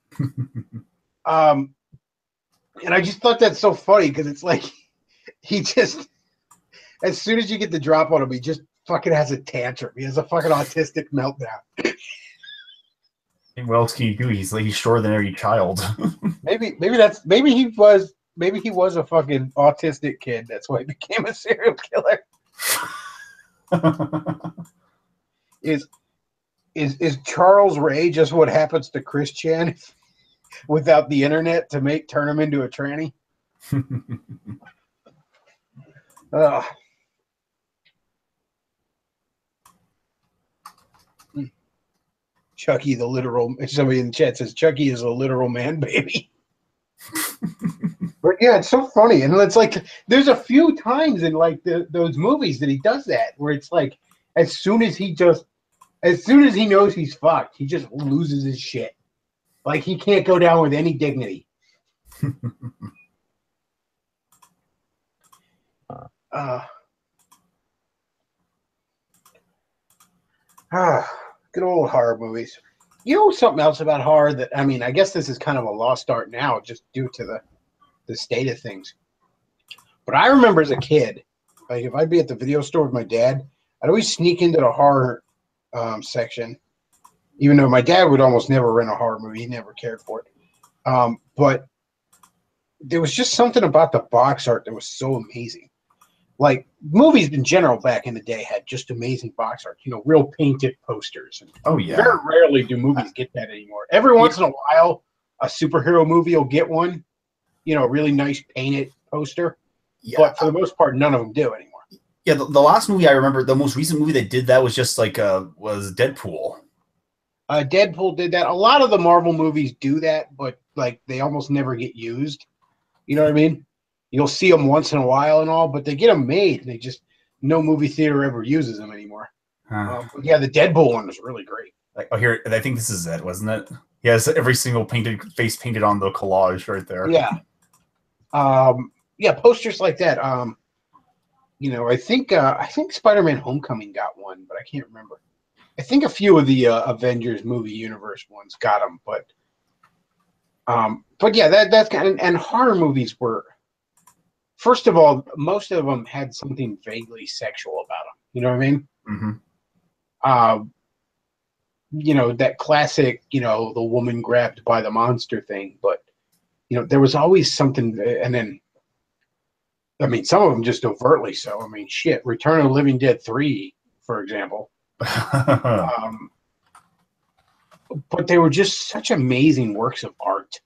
Speaker 1: And I just thought that's so funny because it's like he just, as soon as you get the drop on him, he just fucking has a tantrum. He has a fucking autistic meltdown.
Speaker 2: What else can you do? He's shorter than every child.
Speaker 1: maybe he was a fucking autistic kid. That's why he became a serial killer. Is Charles Ray just what happens to Chris Chan without the internet to turn him into a tranny? Chucky the literal. Somebody in the chat says Chucky is a literal man baby. But yeah, it's so funny, and it's like there's a few times in like those movies that he does that, where it's like as soon as he knows he's fucked, he just loses his shit. Like he can't go down with any dignity. Good old horror movies. You know something else about horror that, I mean, I guess this is kind of a lost art now just due to the state of things. But I remember as a kid, like if I'd be at the video store with my dad, I'd always sneak into the horror section, even though my dad would almost never rent a horror movie. He never cared for it. But there was just something about the box art that was so amazing. Like movies in general back in the day had just amazing box art, you know, real painted posters. And
Speaker 2: oh yeah.
Speaker 1: Very rarely do movies get that anymore. Every once in a while, a superhero movie will get one, you know, a really nice painted poster. Yeah. But for the most part, none of them do anymore.
Speaker 2: Yeah, the last movie I remember, the most recent movie that did that was just like was Deadpool.
Speaker 1: Deadpool did that. A lot of the Marvel movies do that, but like they almost never get used. You know what I mean? You'll see them once in a while and all, but they get them made. And no movie theater ever uses them anymore. Yeah, the Deadpool one was really great.
Speaker 2: Like, oh, here, I think this is it, wasn't it? Yeah, it's every single face painted on the collage right there.
Speaker 1: Yeah. Yeah, posters like that. You know, I think Spider-Man Homecoming got one, but I can't remember. I think a few of the Avengers movie universe ones got them, but But yeah, that's kind of, and horror movies were, first of all, most of them had something vaguely sexual about them. You know what I mean?
Speaker 2: Mm-hmm.
Speaker 1: Uh, that classic, the woman grabbed by the monster thing. But, there was always something. And then, I mean, some of them just overtly so. I mean, shit, Return of the Living Dead 3, for example. But they were just such amazing works of art.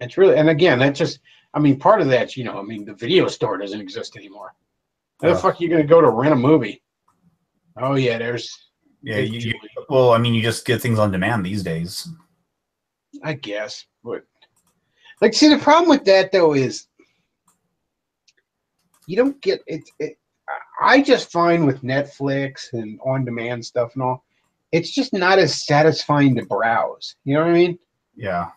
Speaker 1: It's really, and again, that just, I mean, part of that, the video store doesn't exist anymore. Where the fuck are you going to go to rent a movie? Oh, yeah, there's.
Speaker 2: Yeah, well, I mean, you just get things on demand these days.
Speaker 1: I guess. But, see, the problem with that, though, is you don't get it. I just find with Netflix and on-demand stuff and all, it's just not as satisfying to browse. You know what I mean?
Speaker 2: Yeah.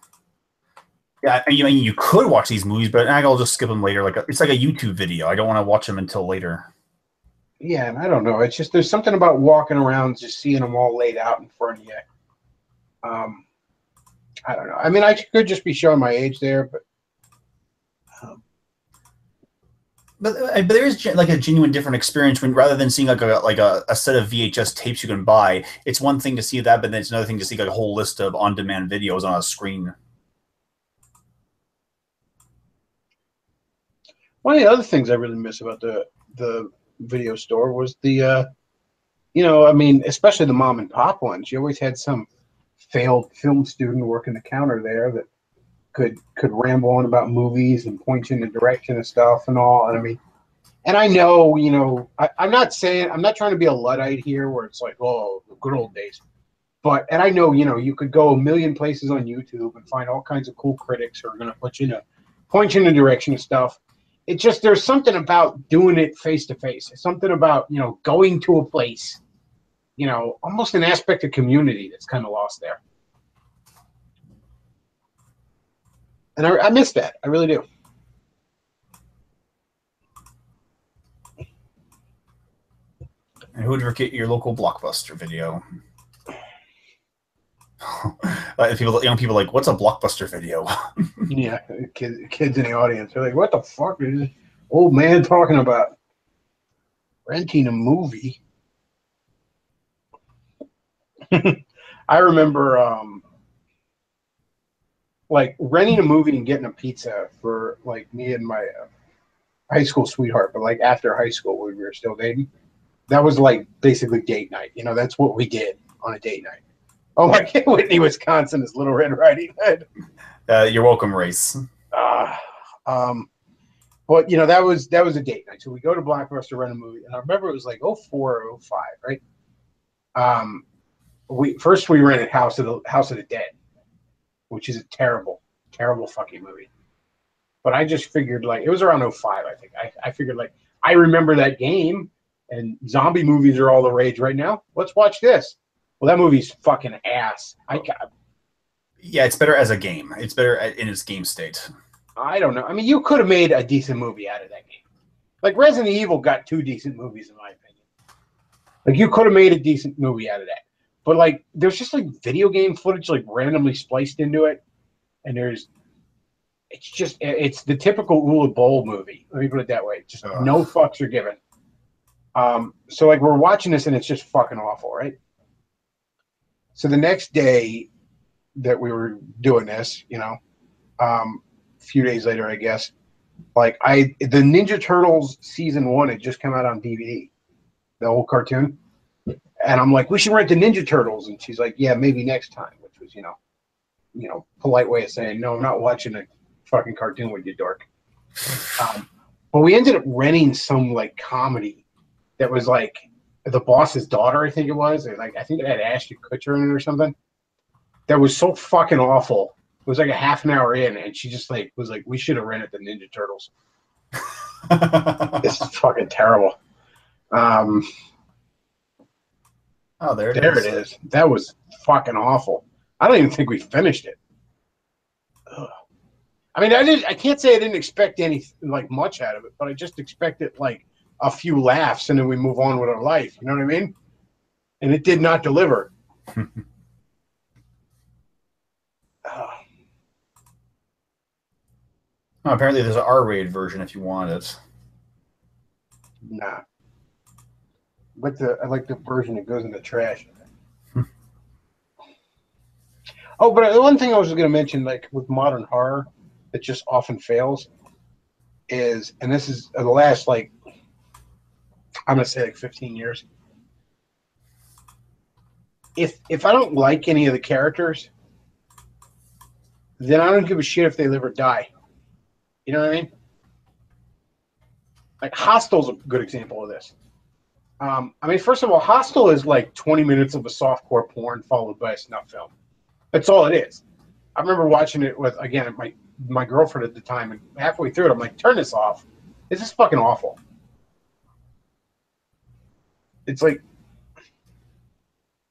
Speaker 2: Yeah, I mean, you could watch these movies, but I'll just skip them later. It's like a YouTube video. I don't want to watch them until later.
Speaker 1: Yeah, and I don't know. It's just there's something about walking around, just seeing them all laid out in front of you. I don't know. I mean, I could just be showing my age there, but.
Speaker 2: But there is like a genuine different experience when rather than seeing like a set of VHS tapes you can buy, it's one thing to see that, but then it's another thing to see like a whole list of on-demand videos on a screen.
Speaker 1: One of the other things I really miss about the video store was the, I mean, especially the mom and pop ones. You always had some failed film student working the counter there that could ramble on about movies and point you in the direction of stuff and all. And I mean, and I know, I'm not trying to be a Luddite here where it's like, oh, the good old days. But, and I know, you could go a million places on YouTube and find all kinds of cool critics who are going to point you in the direction of stuff. It's just, there's something about doing it face to face. It's something about, going to a place, almost an aspect of community that's kind of lost there. And I miss that. I really do.
Speaker 2: And who would forget your local Blockbuster video? Young people like, what's a Blockbuster video?
Speaker 1: Yeah, kids in the audience are like, what the fuck is this old man talking about? Renting a movie. I remember like renting a movie and getting a pizza for like me and my high school sweetheart, but like after high school when we were still dating. That was like basically date night. That's what we did on a date night. Oh my God, Whitney, Wisconsin is Little Red Riding Hood.
Speaker 2: You're welcome, Race.
Speaker 1: But that was a date night. So we go to Blockbuster to rent a movie, and I remember it was like 04 or 05, right? We rented House of the Dead, which is a terrible, terrible fucking movie. But I just figured like it was around 05, I think. I figured like I remember that game. And zombie movies are all the rage right now. Let's watch this. Well, that movie's fucking ass.
Speaker 2: Yeah, it's better as a game. It's better in its game state.
Speaker 1: I don't know. I mean, you could have made a decent movie out of that game. Like Resident Evil got 2 decent movies, in my opinion. Like you could have made a decent movie out of that. But like, there's just like video game footage like randomly spliced into it, and it's the typical Ula Bowl movie. Let me put it that way. Just no fucks are given. So like we're watching this and it's just fucking awful, right? So the next day that we were doing this, a few days later, I guess, like the Ninja Turtles season 1 had just come out on DVD, the old cartoon. And I'm like, we should rent the Ninja Turtles. And she's like, yeah, maybe next time, which was, polite way of saying, no, I'm not watching a fucking cartoon with you, dork. But we ended up renting some like comedy that was like the boss's daughter, I think it was. Like I think it had Ashton Kutcher in it or something. That was so fucking awful. It was like a half an hour in, and she just like was like, "We should have rented the Ninja Turtles." This is fucking terrible.
Speaker 2: Oh, there it is.
Speaker 1: There it is. That was fucking awful. I don't even think we finished it. Ugh. I mean, I can't say I didn't expect any like much out of it, but I just expected like a few laughs and then we move on with our life. You know what I mean? And it did not deliver.
Speaker 2: Oh, apparently, there's an R-rated version if you want it.
Speaker 1: Nah. I like the version that goes in the trash. Oh, but the one thing I was going to mention, like with modern horror, that just often fails is, and this is the last, like, I'm going to say like 15 years. If I don't like any of the characters, then I don't give a shit if they live or die. You know what I mean? Like Hostel's a good example of this. I mean, first of all, Hostel is like 20 minutes of a softcore porn followed by a snuff film. That's all it is. I remember watching it with, again, my girlfriend at the time, and halfway through it, I'm like, turn this off. This is fucking awful. It's like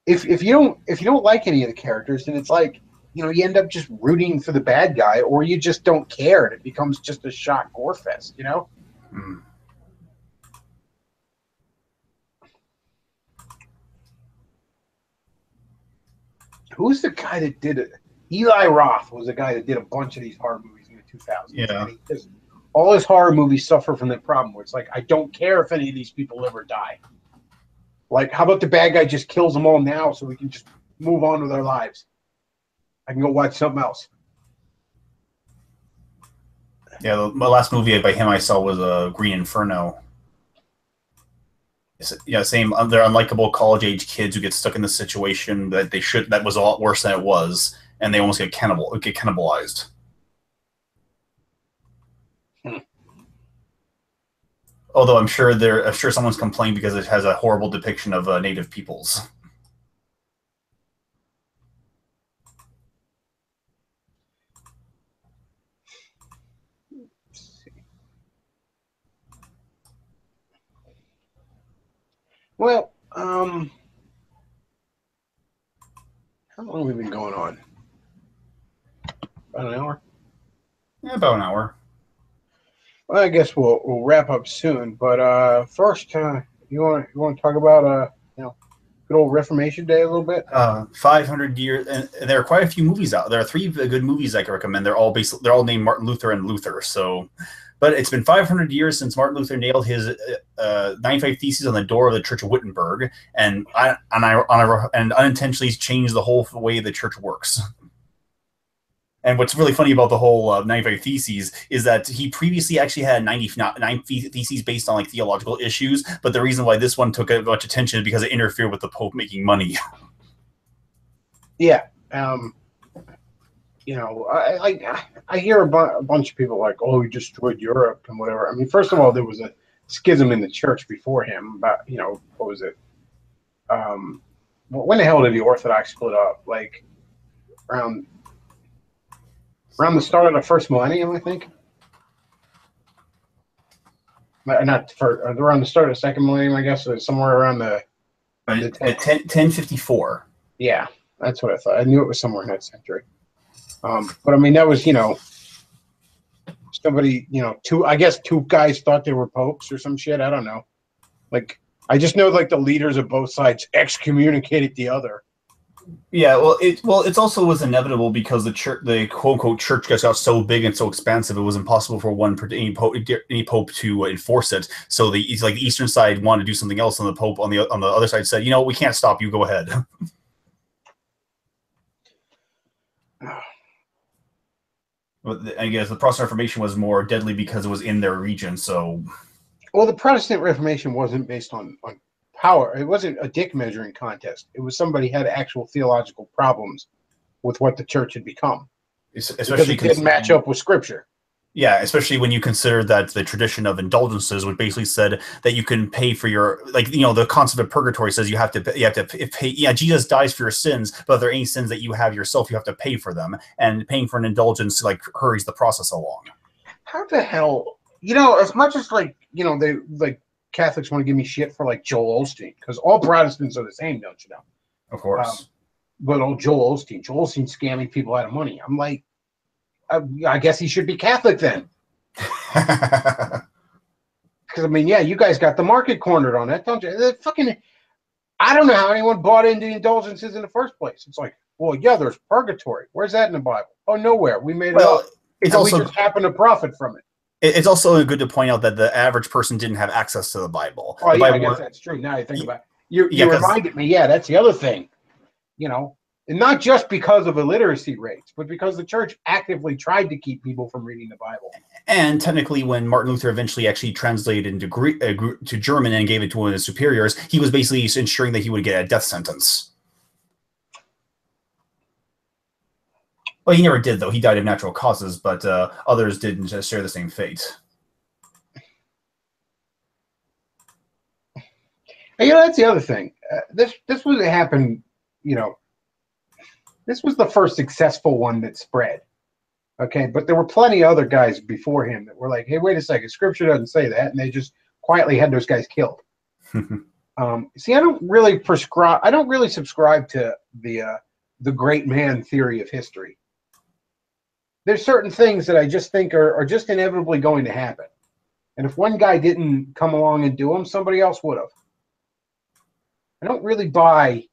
Speaker 1: if you don't like any of the characters, then it's like, you know, you end up just rooting for the bad guy, or you just don't care, and it becomes just a shock gore fest, you know?
Speaker 2: Mm.
Speaker 1: Who's the guy that did it? Eli Roth was the guy that did a bunch of these horror movies in the 2000s.
Speaker 2: Yeah.
Speaker 1: And all his horror movies suffer from that problem where it's like, I don't care if any of these people live or die. Like, how about the bad guy just kills them all now so we can just move on with our lives? I can go watch something else.
Speaker 2: Yeah, my last movie by him I saw was Green Inferno. Yeah, same. They're unlikable college-age kids who get stuck in this situation that was a lot worse than it was, and they almost get cannibalized. Although I'm sure someone's complained because it has a horrible depiction of native peoples.
Speaker 1: Well, how long have we been going on? About an hour?
Speaker 2: Yeah, about an hour.
Speaker 1: Well, I guess we'll wrap up soon. But first, you want to talk about good old Reformation Day a little bit?
Speaker 2: 500 years, and there are quite a few movies out. There are 3 good movies I can recommend. They're all named Martin Luther and Luther. So, but it's been 500 years since Martin Luther nailed his 95 Theses on the door of the Church of Wittenberg, and unintentionally changed the whole way the church works. And what's really funny about the whole 95 Theses is that he previously actually had 99 Theses based on like theological issues, but the reason why this one took a bunch of attention is because it interfered with the Pope making money.
Speaker 1: Yeah. I hear a bunch of people like, oh, he destroyed Europe and whatever. I mean, first of all, there was a schism in the church before him about, what was it? When the hell did the Orthodox split up? Like around the start of the first millennium, I think. Not for around the start of the second millennium, I guess. So somewhere around the
Speaker 2: 1054.
Speaker 1: Yeah, that's what I thought. I knew it was somewhere in that century. But I mean, that was somebody two guys thought they were popes or some shit. I don't know. Like, I just know like the leaders of both sides excommunicated the other.
Speaker 2: Yeah, well, it's also was inevitable because the quote unquote church got so big and so expansive, it was impossible for any pope to enforce it. So the Eastern side wanted to do something else, and the Pope on the other side said, we can't stop you. Go ahead. But I guess the Protestant Reformation was more deadly because it was in their region. So,
Speaker 1: well, the Protestant Reformation wasn't based on power. It wasn't a dick measuring contest. It was somebody had actual theological problems with what the church had become, especially because it didn't match up with Scripture.
Speaker 2: Yeah, especially when you consider that the tradition of indulgences, which basically said that you can pay for your, the concept of purgatory says you have to pay. Yeah, Jesus dies for your sins, but if there are any sins that you have yourself, you have to pay for them, and paying for an indulgence hurries the process along.
Speaker 1: How the hell, as much as they Catholics want to give me shit for Joel Osteen, because all Protestants are the same, don't you know?
Speaker 2: Of course.
Speaker 1: But Joel Osteen's scamming people out of money. I'm like, I guess he should be Catholic then. Because, I mean, yeah, you guys got the market cornered on that, don't you? I don't know how anyone bought into indulgences in the first place. It's like, well, yeah, there's purgatory. Where's that in the Bible? Oh, nowhere. We made it up.
Speaker 2: It's
Speaker 1: and we
Speaker 2: also
Speaker 1: just happen to profit from it.
Speaker 2: it's also good to point out that the average person didn't have access to the Bible.
Speaker 1: Oh
Speaker 2: The
Speaker 1: yeah, I
Speaker 2: Bible,
Speaker 1: guess that's true. Now you think about it. You
Speaker 2: yeah, because
Speaker 1: reminded me. Yeah, that's the other thing. You know, and not just because of illiteracy rates, but because the church actively tried to keep people from reading the Bible.
Speaker 2: and technically, when Martin Luther eventually actually translated into to German and gave it to one of his superiors, he was basically ensuring that he would get a death sentence. Well, he never did, though. He died of natural causes, but others didn't share the same fate.
Speaker 1: And, that's the other thing. This was happened. You know, this was the first successful one that spread. Okay, but there were plenty of other guys before him that were like, "Hey, wait a second, Scripture doesn't say that," and they just quietly had those guys killed. See, I don't really subscribe to the great man theory of history. There's certain things that I just think are just inevitably going to happen, and if one guy didn't come along and do them, somebody else would have. I don't really buy,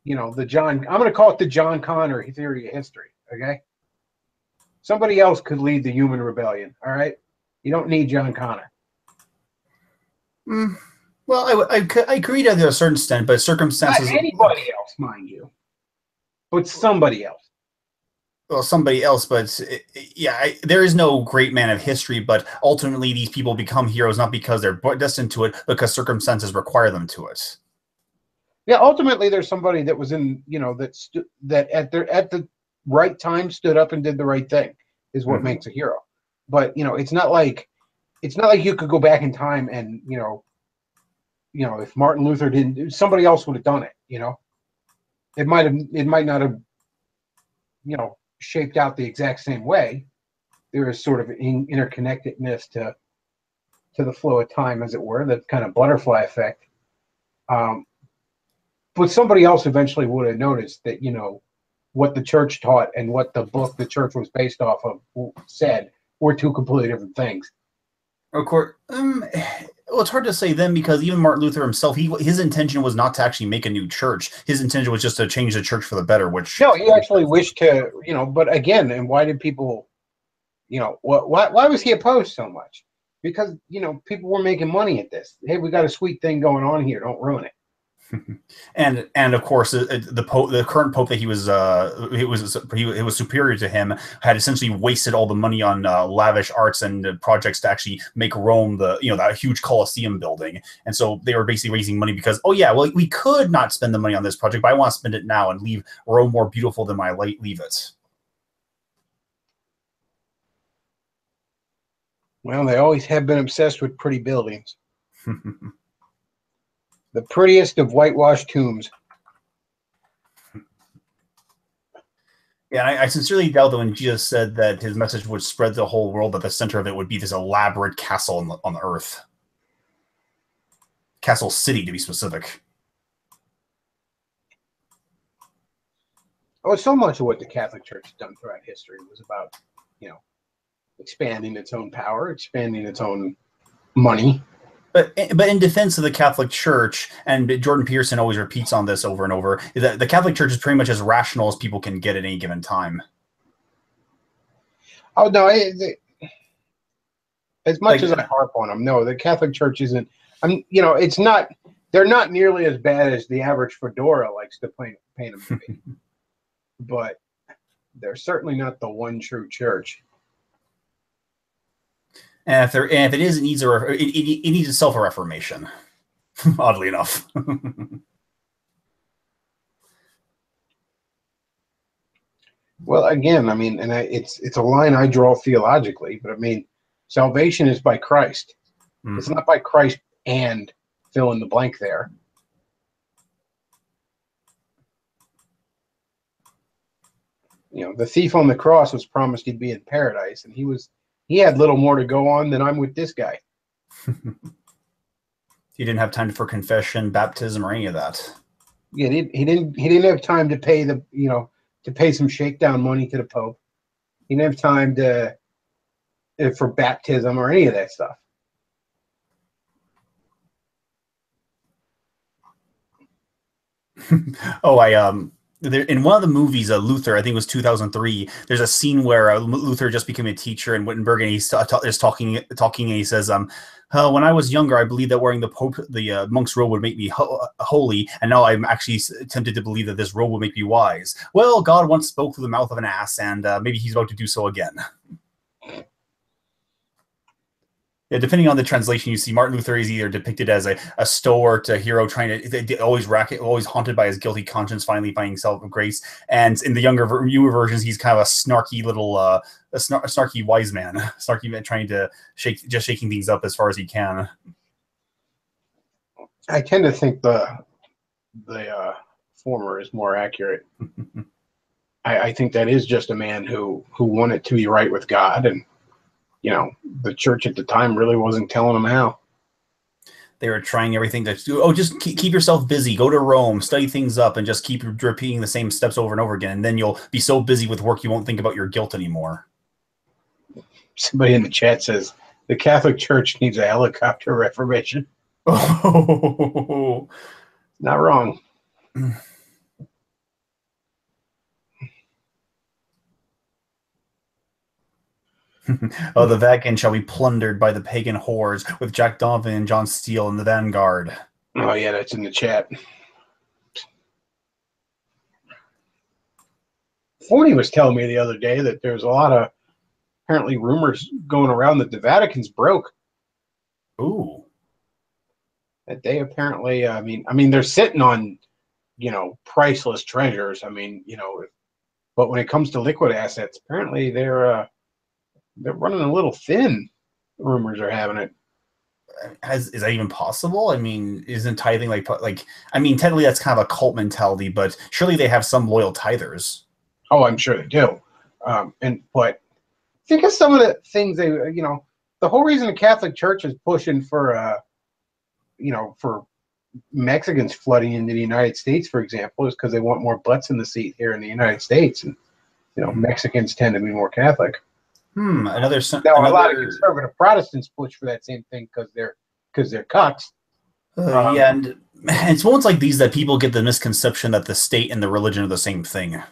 Speaker 1: I'm going to call it the John Connor theory of history. Okay. Somebody else could lead the human rebellion. All right. You don't need John Connor.
Speaker 2: Well, I agree to a certain extent, but circumstances.
Speaker 1: Not anybody else, mind you, but somebody else.
Speaker 2: Well, somebody else, but there is no great man of history, but ultimately these people become heroes not because they're destined to it, because circumstances require them to it.
Speaker 1: Yeah, ultimately there's somebody that was in, that at the right time stood up and did the right thing is what makes a hero. But, it's not like you could go back in time and, if Martin Luther didn't, somebody else would have done it, It might not have, shaped out the exact same way. There is sort of interconnectedness to the flow of time, as it were, that kind of butterfly effect. But somebody else eventually would have noticed that, what the church taught and what the book the church was based off of said were two completely different things.
Speaker 2: Of course, well, it's hard to say then, because even Martin Luther himself, his intention was not to actually make a new church. His intention was just to change the church for the better. Which
Speaker 1: no, he actually wished to, But again, and why did people, why was he opposed so much? Because people were making money at this. Hey, we got a sweet thing going on here. Don't ruin it.
Speaker 2: and of course the current pope that he was superior to him had essentially wasted all the money on lavish arts and projects to actually make Rome that huge Colosseum building. And so they were basically raising money because, oh yeah, well, we could not spend the money on this project, but I want to spend it now and leave Rome more beautiful than I leave it.
Speaker 1: Well, they always have been obsessed with pretty buildings. The prettiest of whitewashed tombs.
Speaker 2: Yeah, I sincerely doubt that when Jesus said that his message would spread the whole world, that the center of it would be this elaborate castle on the earth. Castle City, to be specific.
Speaker 1: Oh, so much of what the Catholic Church has done throughout history was about, expanding its own power, expanding its own money.
Speaker 2: But in defense of the Catholic Church, and Jordan Peterson always repeats on this over and over, that the Catholic Church is pretty much as rational as people can get at any given time.
Speaker 1: Oh no! As much as I harp on them, no, the Catholic Church isn't. It's not. They're not nearly as bad as the average fedora likes to paint them to be. But they're certainly not the one true church.
Speaker 2: And if it is, it needs itself a reformation. Oddly enough.
Speaker 1: Well, again, it's a line I draw theologically, but salvation is by Christ. It's not by Christ and fill in the blank there. The thief on the cross was promised he'd be in paradise, and he had little more to go on than I'm with this guy.
Speaker 2: He didn't have time for confession, baptism, or any of that.
Speaker 1: Yeah, he didn't have time to pay to pay some shakedown money to the Pope. He didn't have time for baptism or any of that stuff.
Speaker 2: Oh, in one of the movies, Luther, I think it was 2003. There's a scene where Luther just became a teacher in Wittenberg, and he's talking, and he says, when I was younger, I believed that wearing the monk's robe would make me holy, and now I'm actually tempted to believe that this robe will make me wise. Well, God once spoke through the mouth of an ass, and maybe he's about to do so again. Yeah, depending on the translation, you see Martin Luther is either depicted as a stalwart hero trying to always haunted by his guilty conscience, finally finding self-grace. And in the newer versions, he's kind of a snarky little, a snarky wise man, snarky man trying to shaking things up as far as he can.
Speaker 1: I tend to think the former is more accurate. I think that is just a man who wanted to be right with God, and the church at the time really wasn't telling them how.
Speaker 2: They were trying everything to do. Oh, just keep yourself busy. Go to Rome, study things up, and just keep repeating the same steps over and over again. And then you'll be so busy with work you won't think about your guilt anymore.
Speaker 1: Somebody in the chat says the Catholic Church needs a helicopter reformation.
Speaker 2: Oh,
Speaker 1: not wrong.
Speaker 2: Oh, the Vatican shall be plundered by the pagan hordes with Jack Donovan and John Steele in the vanguard.
Speaker 1: Oh, yeah, that's in the chat. Forney was telling me the other day that there's a lot of apparently rumors going around that the Vatican's broke.
Speaker 2: Ooh.
Speaker 1: That they apparently, I mean, they're sitting on, priceless treasures. But when it comes to liquid assets, apparently they're running a little thin. Rumors are having it.
Speaker 2: Is that even possible? I mean, isn't tithing technically that's kind of a cult mentality, but surely they have some loyal tithers.
Speaker 1: Oh, I'm sure they do. But think of some of the things the whole reason the Catholic Church is pushing for Mexicans flooding into the United States, for example, is because they want more butts in the seat here in the United States. And, Mexicans tend to be more Catholic.
Speaker 2: Now, a
Speaker 1: lot of conservative Protestants push for that same thing because they're cucks.
Speaker 2: Yeah, and it's moments like these that people get the misconception that the state and the religion are the same thing.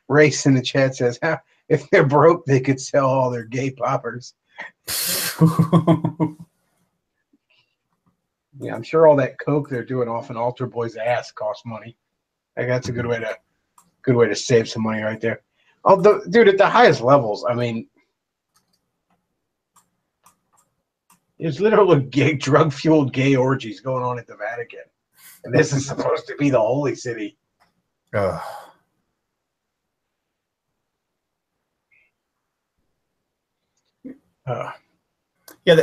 Speaker 1: Race in the chat says, if they're broke, they could sell all their gay poppers. Yeah, I'm sure all that coke they're doing off an altar boy's ass costs money. I think that's a good way to save some money right there. Dude, at the highest levels, there's literally drug-fueled gay orgies going on at the Vatican, and this is supposed to be the holy city.
Speaker 2: Yeah,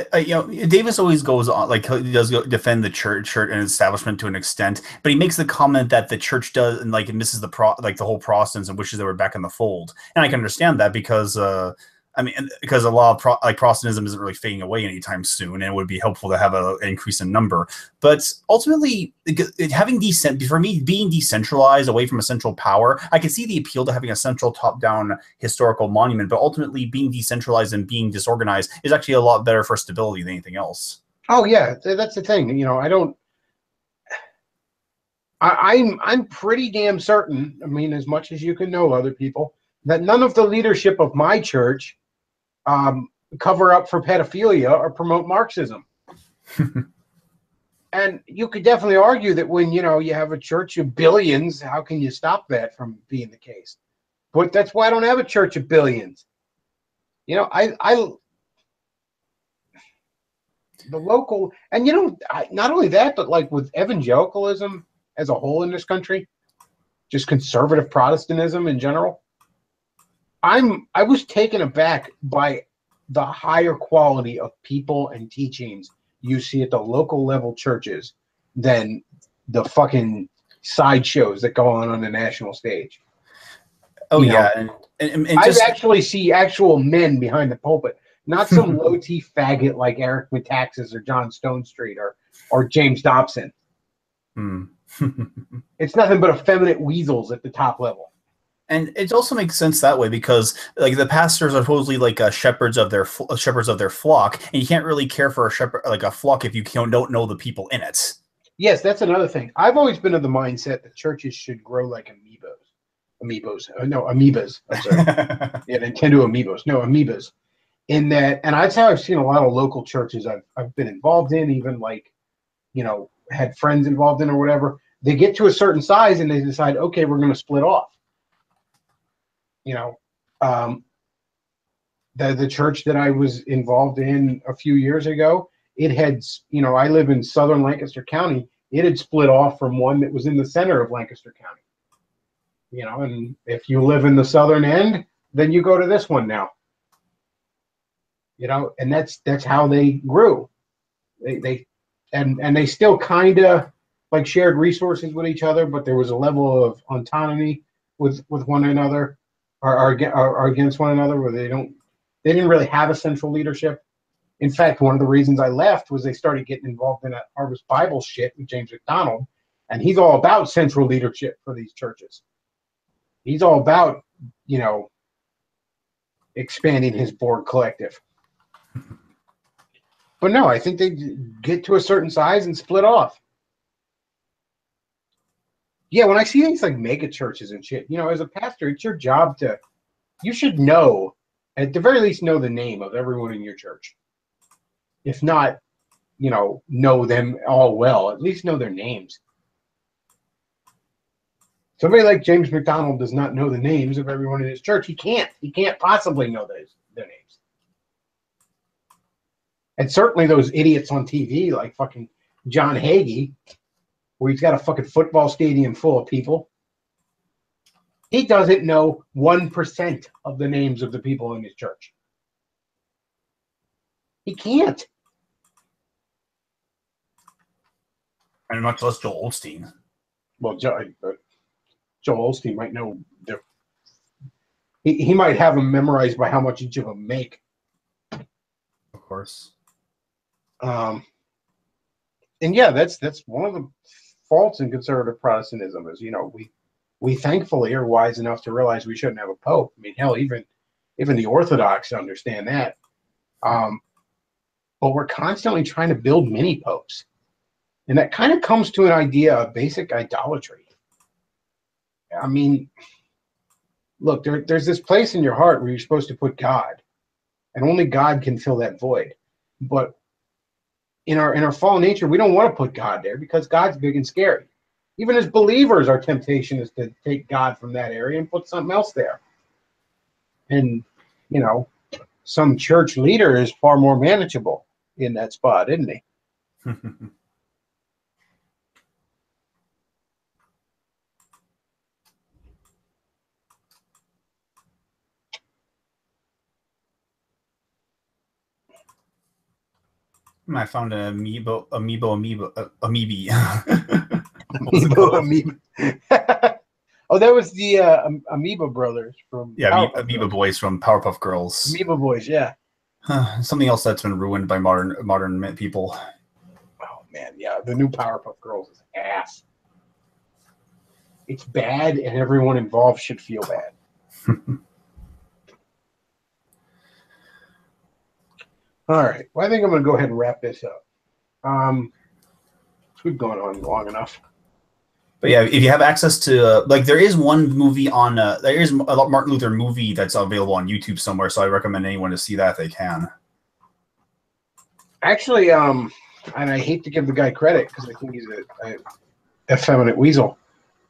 Speaker 2: Davis always goes on, he does defend the church and establishment to an extent, but he makes the comment that the church does and misses the whole Protestants and wishes they were back in the fold. And I can understand that because because a lot of Protestantism isn't really fading away anytime soon, and it would be helpful to have an increase in number. But ultimately, for me, being decentralized away from a central power, I can see the appeal to having a central top-down historical monument. But ultimately, being decentralized and being disorganized is actually a lot better for stability than anything else.
Speaker 1: Oh yeah, that's the thing. I'm pretty damn certain. As much as you can know other people, that none of the leadership of my church cover up for pedophilia or promote Marxism. And you could definitely argue that when you have a church of billions, how can you stop that from being the case? But that's why I don't have a church of billions. The local, and not only that, but with evangelicalism as a whole in this country, just conservative Protestantism in general, I was taken aback by the higher quality of people and teachings you see at the local level churches than the fucking sideshows that go on the national stage.
Speaker 2: Oh, yeah. And
Speaker 1: I actually see actual men behind the pulpit, not some low-T faggot like Eric Metaxas or John Stonestreet or James Dobson. It's nothing but effeminate weasels at the top level.
Speaker 2: And it also makes sense that way because, like, the pastors are supposedly like shepherds of their flock, and you can't really care for a shepherd like a flock if you don't know the people in it.
Speaker 1: Yes, that's another thing. I've always been of the mindset that churches should grow like amoebas. I'm sorry. Yeah, Nintendo amiibos. No, amoebas. In that, and that's how I've seen a lot of local churches I've been involved in, even like, had friends involved in or whatever. They get to a certain size and they decide, okay, we're going to split off. Um, the church that I was involved in a few years ago, it had, I live in southern Lancaster County. It had split off from one that was in the center of Lancaster County. And if you live in the southern end, then you go to this one now. And that's how they grew. And they still kind of like shared resources with each other, but there was a level of autonomy with one another, or against one another, where they didn't really have a central leadership. In fact, one of the reasons I left was they started getting involved in that Harvest Bible shit with James McDonald, and he's all about central leadership for these churches. He's all about, expanding his board collective. But no, I think they get to a certain size and split off. Yeah, when I see things like mega churches and shit, as a pastor, it's your job you should know, at the very least, know the name of everyone in your church. If not, know them all well, at least know their names. Somebody like James McDonald does not know the names of everyone in his church. He can't possibly know their names. And certainly those idiots on TV like fucking John Hagee, where he's got a fucking football stadium full of people. He doesn't know 1% of the names of the people in his church. He can't.
Speaker 2: And much less Joel Osteen.
Speaker 1: Well, Joel Osteen might know. He might have them memorized by how much each of them make.
Speaker 2: Of course.
Speaker 1: And yeah, that's one of the faults in conservative Protestantism is, we thankfully are wise enough to realize we shouldn't have a pope. I mean, hell, even the Orthodox understand that. But we're constantly trying to build mini popes. And that kind of comes to an idea of basic idolatry. I mean, look, there's this place in your heart where you're supposed to put God, and only God can fill that void. But in our fallen nature, we don't want to put God there because God's big and scary. Even as believers, our temptation is to take God from that area and put something else there. And, some church leader is far more manageable in that spot, isn't he?
Speaker 2: I found an amoeba.
Speaker 1: Oh, that was the Amoeba Brothers from
Speaker 2: Amoeba Boys from Powerpuff Girls.
Speaker 1: Amoeba Boys, yeah.
Speaker 2: Something else that's been ruined by modern people.
Speaker 1: Oh man, yeah, the new Powerpuff Girls is ass. It's bad, and everyone involved should feel bad. All right, well, I think I'm going to go ahead and wrap this up. We've gone on long enough.
Speaker 2: But yeah, if you have access to there is one movie on there is a Martin Luther movie that's available on YouTube somewhere, so I recommend anyone to see that if they can.
Speaker 1: Actually, and I hate to give the guy credit because I think he's a effeminate weasel.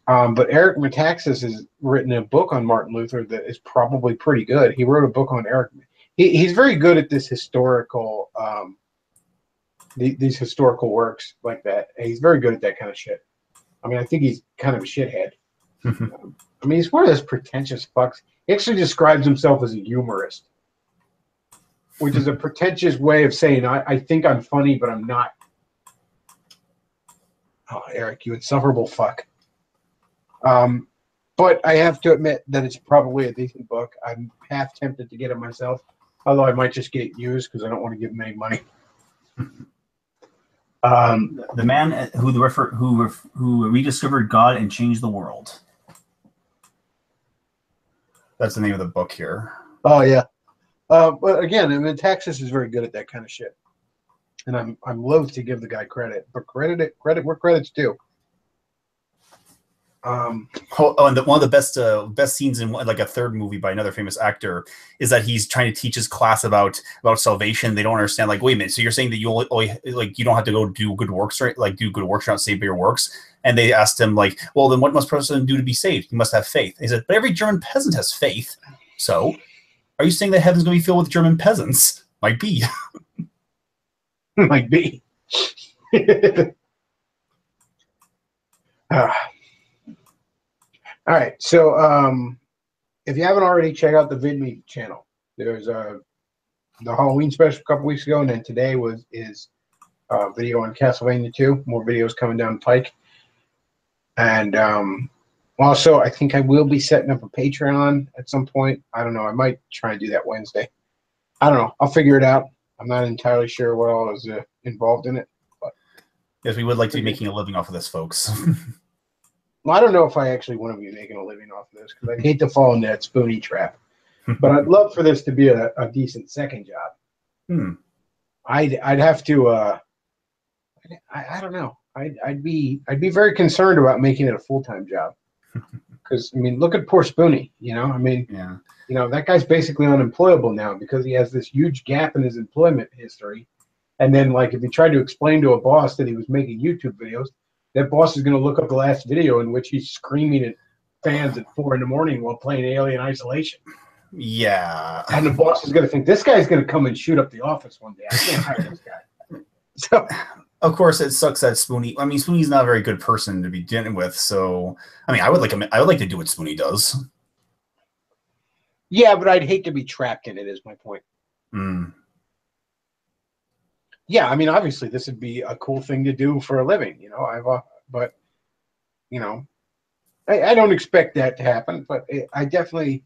Speaker 1: But Eric Metaxas has written a book on Martin Luther that is probably pretty good. He wrote a book on Eric. He's very good at this historical, these historical works like that. And he's very good at that kind of shit. I mean, I think he's kind of a shithead. I mean, he's one of those pretentious fucks. He actually describes himself as a humorist, which is a pretentious way of saying, I think I'm funny, but I'm not. Oh, Eric, you insufferable fuck. But I have to admit that it's probably a decent book. I'm half tempted to get it myself, although I might just get it used because I don't want to give him any money.
Speaker 2: The man who rediscovered God and changed the world. That's the name of the book here.
Speaker 1: Oh yeah. But again, I mean, Texas is very good at that kind of shit, and I'm loath to give the guy credit, but credit where credit's due.
Speaker 2: And one of the best scenes in like a third movie by another famous actor is that he's trying to teach his class about salvation. They don't understand. Like, wait a minute, so you're saying that you only like you don't have to go do good works, right? Like do good works, you're not saved by your works. And they asked him like, well, then what must a person do to be saved? He must have faith. And he said, but every German peasant has faith. So, are you saying that heaven's going to be filled with German peasants? Might be.
Speaker 1: Might be. All right, so if you haven't already, check out the VidMe channel. There's the Halloween special a couple weeks ago, and then today is a video on Castlevania 2. More videos coming down the pike. And also, I think I will be setting up a Patreon at some point. I don't know. I might try and do that Wednesday. I don't know. I'll figure it out. I'm not entirely sure what all is involved in it. But
Speaker 2: yes, we would like to be making a living off of this, folks.
Speaker 1: Well, I don't know if I actually want to be making a living off of this because I'd hate to fall into that spoony trap. But I'd love for this to be a decent second job. I'd have to. I don't know. I'd be very concerned about making it a full-time job because I mean, look at poor Spoonie. You know, I mean,
Speaker 2: yeah.
Speaker 1: You know, that guy's basically unemployable now because he has this huge gap in his employment history. And then, like, if he tried to explain to a boss that he was making YouTube videos, that boss is going to look up the last video in which he's screaming at fans at 4 a.m. while playing Alien Isolation.
Speaker 2: Yeah.
Speaker 1: And the boss is going to think, this guy's going to come and shoot up the office one day. I can't hire this guy. So,
Speaker 2: of course, it sucks that Spoonie. I mean, Spoonie's not a very good person to be dealing with. So, I mean, I would like to do what Spoonie does.
Speaker 1: Yeah, but I'd hate to be trapped in it. Is my point. Yeah, I mean, obviously, this would be a cool thing to do for a living. You know, but you know, I don't expect that to happen. But I definitely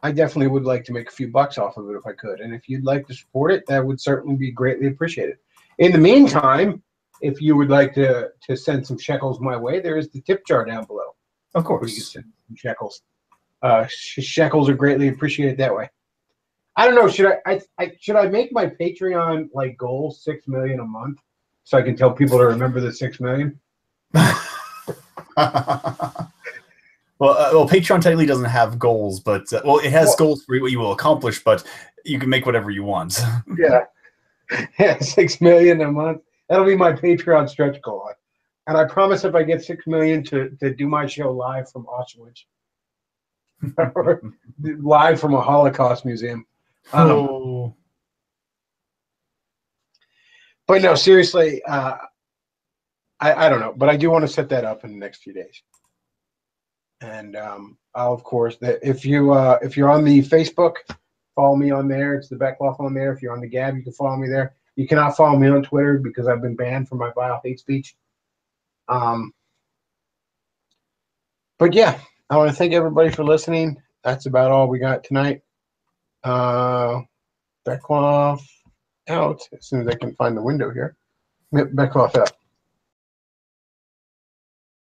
Speaker 1: would like to make a few bucks off of it if I could. And if you'd like to support it, that would certainly be greatly appreciated. In the meantime, if you would like to send some shekels my way, there is the tip jar down below.
Speaker 2: Of course.
Speaker 1: You can send some shekels. Shekels are greatly appreciated that way. I don't know. Should I make my Patreon like goal 6 million a month so I can tell people to remember the 6 million?
Speaker 2: Well, Patreon technically doesn't have goals, but it has goals for what you will accomplish, but you can make whatever you want.
Speaker 1: Yeah, 6 million a month. That'll be my Patreon stretch goal. And I promise if I get 6 million to do my show live from Auschwitz, or live from a Holocaust museum. But no, seriously, I don't know, but I do want to set that up in the next few days. And I'll, of course, if you're on the Facebook, follow me on there. It's the Bechtloff on there. If you're on the Gab, you can follow me there. You cannot follow me on Twitter because I've been banned for my vile hate speech. But yeah, I want to thank everybody for listening. That's about all we got tonight. Bechtloff out as soon as I can find the window here. Bechtloff out.